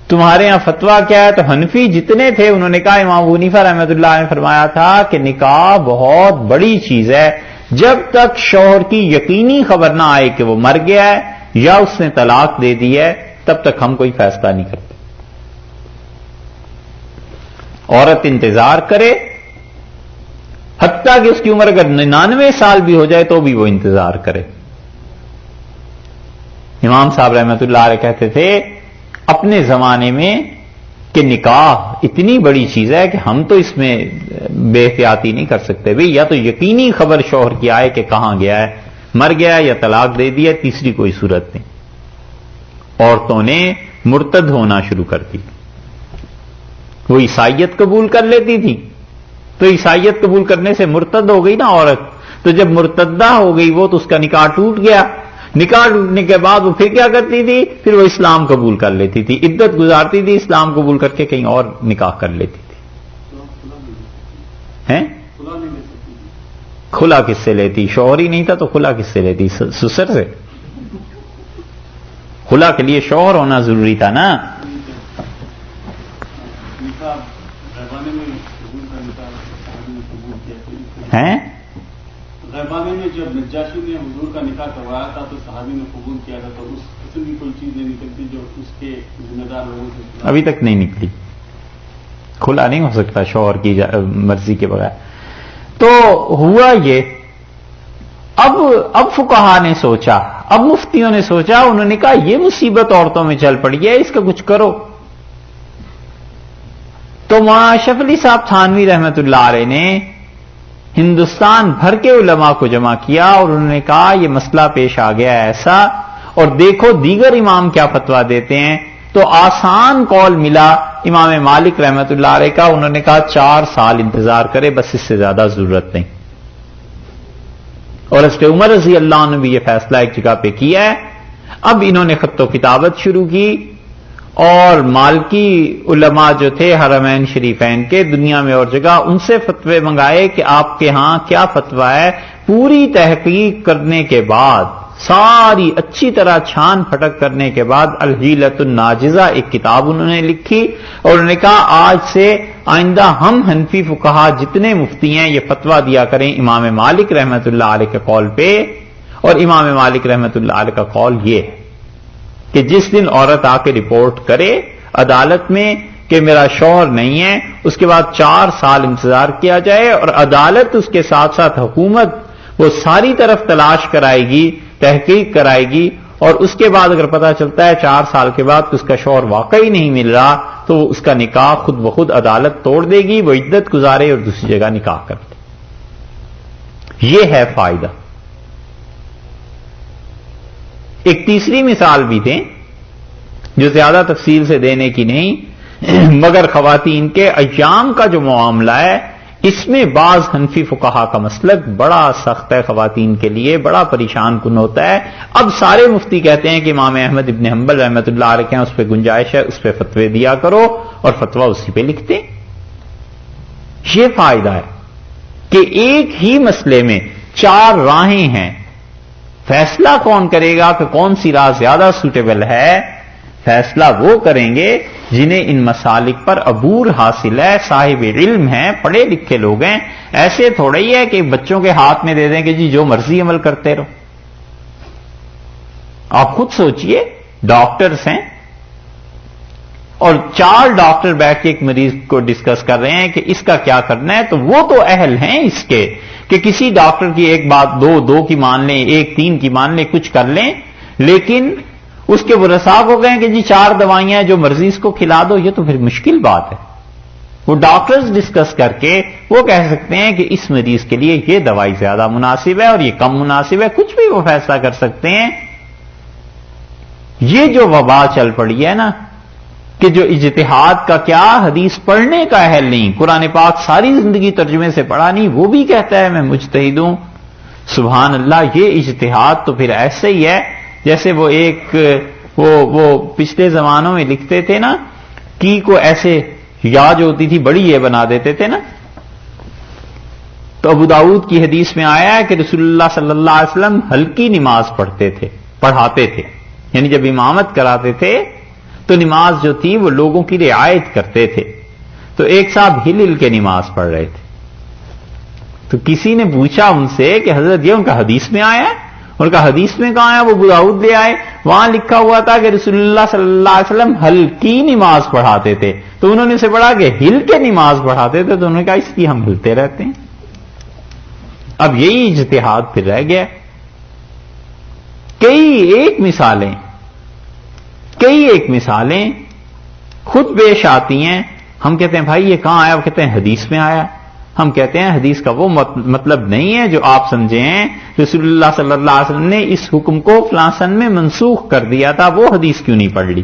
تمہارے ہاں فتویٰ کیا ہے؟ تو حنفی جتنے تھے انہوں نے کہا امام ابو حنیفہ رحمۃ اللہ نے فرمایا تھا کہ نکاح بہت بڑی چیز ہے، جب تک شوہر کی یقینی خبر نہ آئے کہ وہ مر گیا ہے یا اس نے طلاق دے دی ہے تب تک ہم کوئی فیصلہ نہیں کرتے. عورت انتظار کرے، حتیٰ کہ اس کی عمر اگر 99 سال بھی ہو جائے تو بھی وہ انتظار کرے۔ امام صاحب رحمۃ اللہ علیہ کہتے تھے اپنے زمانے میں کہ نکاح اتنی بڑی چیز ہے کہ ہم تو اس میں بے احتیاطی نہیں کر سکتے، بھئی یا تو یقینی خبر شوہر کی آئے کہ کہاں گیا ہے، مر گیا یا طلاق دے دیا، تیسری کوئی صورت نہیں۔ عورتوں نے مرتد ہونا شروع کر دی، وہ عیسائیت قبول کر لیتی تھی تو عیسائیت قبول کرنے سے مرتد ہو گئی نا عورت، تو جب مرتدہ ہو گئی وہ تو اس کا نکاح ٹوٹ گیا، نکاح ٹوٹنے کے بعد وہ پھر کیا کرتی تھی، پھر وہ اسلام قبول کر لیتی تھی، عدت گزارتی تھی، اسلام قبول کر کے کہیں اور نکاح کر لیتی تھی۔ ہیں کھلا کس سے لیتی؟ شوہر ہی نہیں تھا تو کھلا کس سے لیتی؟ سسر سے؟ کھلا کے لیے شوہر ہونا ضروری تھا نا۔ ہیں غیبانے میں جب نجاشی نے حضور کا نکاح کروایا تھا تو صحابی نے قبول کیا تھا، تو اس قسم کی کوئی چیز نہیں نکلتی جو اس کے ذمہ دار لوگوں سے ابھی تک نہیں نکلی، کھلا نہیں ہو سکتا شوہر کی مرضی کے بغیر۔ تو ہوا یہ، اب فقہا نے سوچا، اب مفتیوں نے سوچا، انہوں نے کہا یہ مصیبت عورتوں میں چل پڑی ہے، اس کا کچھ کرو۔ تو مولانا اشرف علی صاحب تھانوی رحمۃ اللہ علیہ نے ہندوستان بھر کے علماء کو جمع کیا اور انہوں نے کہا یہ مسئلہ پیش آ گیا ہے ایسا، اور دیکھو دیگر امام کیا فتویٰ دیتے ہیں۔ تو آسان قول ملا امام مالک رحمۃ اللہ علیہ کا، انہوں نے کہا 4 سال انتظار کرے، بس اس سے زیادہ ضرورت نہیں۔ اور حضرت عمر رضی اللہ عنہ نے بھی یہ فیصلہ ایک جگہ پہ کیا ہے۔ اب انہوں نے خط و کتابت شروع کی اور مالکی علماء جو تھے حرمین شریفین کے دنیا میں اور جگہ، ان سے فتوے منگائے کہ آپ کے ہاں کیا فتویٰ ہے۔ پوری تحقیق کرنے کے بعد، ساری اچھی طرح چھان پھٹک کرنے کے بعد الحیلۃ الناجزہ ایک کتاب انہوں نے لکھی، اور انہوں نے کہا آج سے آئندہ ہم حنفی فقہا جتنے مفتی ہیں یہ فتویٰ دیا کریں امام مالک رحمۃ اللہ علیہ کے قول پہ، اور امام مالک رحمۃ اللہ علیہ کا قول یہ ہے کہ جس دن عورت آ کے رپورٹ کرے عدالت میں کہ میرا شوہر نہیں ہے، اس کے بعد 4 سال انتظار کیا جائے، اور عدالت اس کے ساتھ ساتھ حکومت وہ ساری طرف تلاش کرائے گی، تحقیق کرائے گی، اور اس کے بعد اگر پتہ چلتا ہے 4 سال کے بعد کہ اس کا شوہر واقعی نہیں مل رہا تو اس کا نکاح خود بخود عدالت توڑ دے گی، وہ عدت گزارے اور دوسری جگہ نکاح کر دے۔ یہ ہے فائدہ۔ ایک تیسری مثال بھی دیں جو زیادہ تفصیل سے دینے کی نہیں، مگر خواتین کے ایام کا جو معاملہ ہے اس میں بعض حنفی فقہا کا مسلک بڑا سخت ہے، خواتین کے لیے بڑا پریشان کن ہوتا ہے۔ اب سارے مفتی کہتے ہیں کہ امام احمد ابن حنبل رحمۃ اللہ علیہ ہیں اس پہ گنجائش ہے، اس پہ فتوے دیا کرو، اور فتویٰ اسی پہ لکھتے ہیں۔ یہ فائدہ ہے کہ ایک ہی مسئلے میں 4 راہیں ہیں، فیصلہ کون کرے گا کہ کون سی راہ زیادہ سوٹیبل ہے؟ فیصلہ وہ کریں گے جنہیں ان مسالک پر عبور حاصل ہے، صاحب علم ہیں، پڑھے لکھے لوگ ہیں۔ ایسے تھوڑا ہی ہے کہ بچوں کے ہاتھ میں دے دیں کہ جی جو مرضی عمل کرتے رہو۔ آپ خود سوچئے، ڈاکٹرز ہیں اور 4 ڈاکٹر بیٹھ کے ایک مریض کو ڈسکس کر رہے ہیں کہ اس کا کیا کرنا ہے، تو وہ تو اہل ہیں اس کے کہ کسی ڈاکٹر کی ایک بات 2 کی مان لیں، 1 3 کی مان لیں، کچھ کر لیں، لیکن اس کے ورثاء کو کہیں کہ جی 4 دوائیاں جو مرضی اس کو کھلا دو، یہ تو پھر مشکل بات ہے۔ وہ ڈاکٹرز ڈسکس کر کے وہ کہہ سکتے ہیں کہ اس مریض کے لیے یہ دوائی زیادہ مناسب ہے اور یہ کم مناسب ہے، کچھ بھی وہ فیصلہ کر سکتے ہیں۔ یہ جو وبا چل پڑی ہے نا کہ جو اجتہاد کا کیا حدیث پڑھنے کا اہل نہیں، قرآن پاک ساری زندگی ترجمے سے پڑھا نہیں، وہ بھی کہتا ہے میں مجتہد ہوں۔ سبحان اللہ، یہ اجتہاد تو پھر ایسے ہی ہے جیسے وہ ایک وہ پچھلے زمانوں میں لکھتے تھے نا کی کو ایسے یا جو ہوتی تھی بڑی یہ بنا دیتے تھے نا۔ تو ابو داؤد کی حدیث میں آیا ہے کہ رسول اللہ صلی اللہ علیہ وسلم ہلکی نماز پڑھاتے تھے، یعنی جب امامت کراتے تھے تو نماز جو تھی وہ لوگوں کی رعایت کرتے تھے۔ تو ایک صاحب ہل کے نماز پڑھ رہے تھے، تو کسی نے پوچھا ان سے کہ حضرت یہ ان کا حدیث میں آیا ہے؟ ان کا حدیث میں کہاں ہے؟ وہ ابو داؤد لے آئے، وہاں لکھا ہوا تھا کہ رسول اللہ صلی اللہ علیہ وسلم ہلکی نماز پڑھاتے تھے، تو انہوں نے اسے پڑھا کہ ہل کے نماز پڑھاتے تھے، تو انہوں نے کہا اس لیے ہم ہلتے رہتے ہیں۔ اب یہی اجتہاد پھر رہ گیا۔ کئی ایک مثالیں خود پیش آتی ہیں، ہم کہتے ہیں بھائی یہ کہاں آیا؟ وہ کہتے ہیں حدیث میں آیا۔ ہم کہتے ہیں حدیث کا وہ مطلب نہیں ہے جو آپ سمجھے ہیں، رسول اللہ صلی اللہ علیہ وسلم نے اس حکم کو فلاں سن میں منسوخ کر دیا تھا، وہ حدیث کیوں نہیں پڑھ لی؟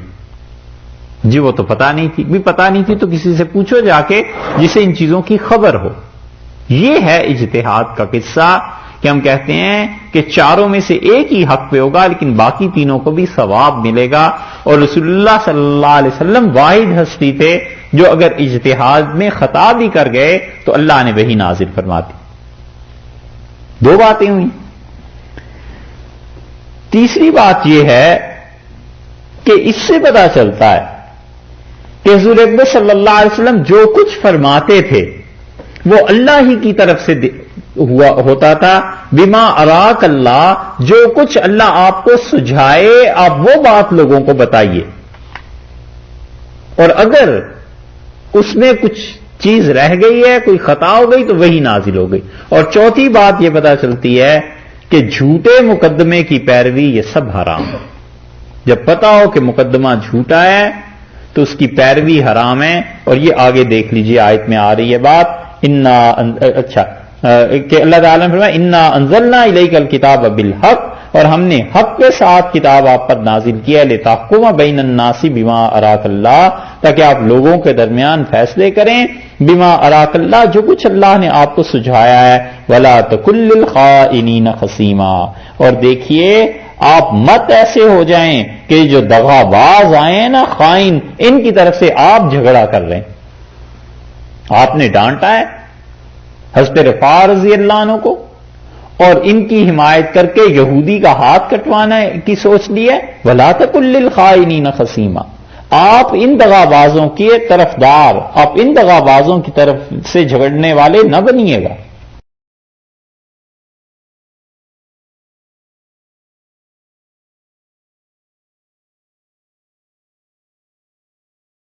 جی وہ تو پتہ نہیں تھی، بھی پتہ نہیں تھی تو کسی سے پوچھو جا کے جسے ان چیزوں کی خبر ہو۔ یہ ہے اجتہاد کا قصہ کہ ہم کہتے ہیں کہ چاروں میں سے ایک ہی حق پہ ہوگا، لیکن باقی تینوں کو بھی ثواب ملے گا، اور رسول اللہ صلی اللہ علیہ وسلم واحد ہستی تھے جو اگر اجتہاد میں خطا بھی کر گئے تو اللہ نے وہی نازل فرما دی۔ دو باتیں ہوئی۔ تیسری بات یہ ہے کہ اس سے پتہ چلتا ہے کہ حضور اکبر صلی اللہ علیہ وسلم جو کچھ فرماتے تھے وہ اللہ ہی کی طرف سے ہوتا تھا۔ بما اراک اللہ، جو کچھ اللہ آپ کو سجھائے آپ وہ بات لوگوں کو بتائیے، اور اگر اس میں کچھ چیز رہ گئی ہے، کوئی خطا ہو گئی تو وہی نازل ہو گئی۔ اور چوتھی بات یہ پتہ چلتی ہے کہ جھوٹے مقدمے کی پیروی یہ سب حرام ہے۔ جب پتہ ہو کہ مقدمہ جھوٹا ہے تو اس کی پیروی حرام ہے، اور یہ آگے دیکھ لیجئے آیت میں آ رہی ہے بات، کہ اللہ تعالیٰ نے فرمایا انا انزلنا الیک الکتاب بالحق، اور ہم نے حق کے ساتھ کتاب آپ پر نازل کیا ہے، لتحکم بین الناس بما اراک اللہ، تاکہ آپ لوگوں کے درمیان فیصلے کریں، بما اراک اللہ، جو کچھ اللہ نے آپ کو سجھایا ہے، ولا تکن للخائنین خصیما، اور دیکھیے آپ مت ایسے ہو جائیں کہ جو دغا باز آئے ہیں نا، خائن، ان کی طرف سے آپ جھگڑا کر رہے ہیں۔ آپ نے ڈانٹا ہے حضرت رفاع رضی اللہ عنہ کو، اور ان کی حمایت کر کے یہودی کا ہاتھ کٹوانا کی سوچ لی ہے، وَلَا تَكُن لِّلْخَائِنِينَ خَصِيمًا، آپ ان دغابازوں کی طرفدار، آپ ان دغابازوں کی طرف سے جھگڑنے والے نہ بنیے گا۔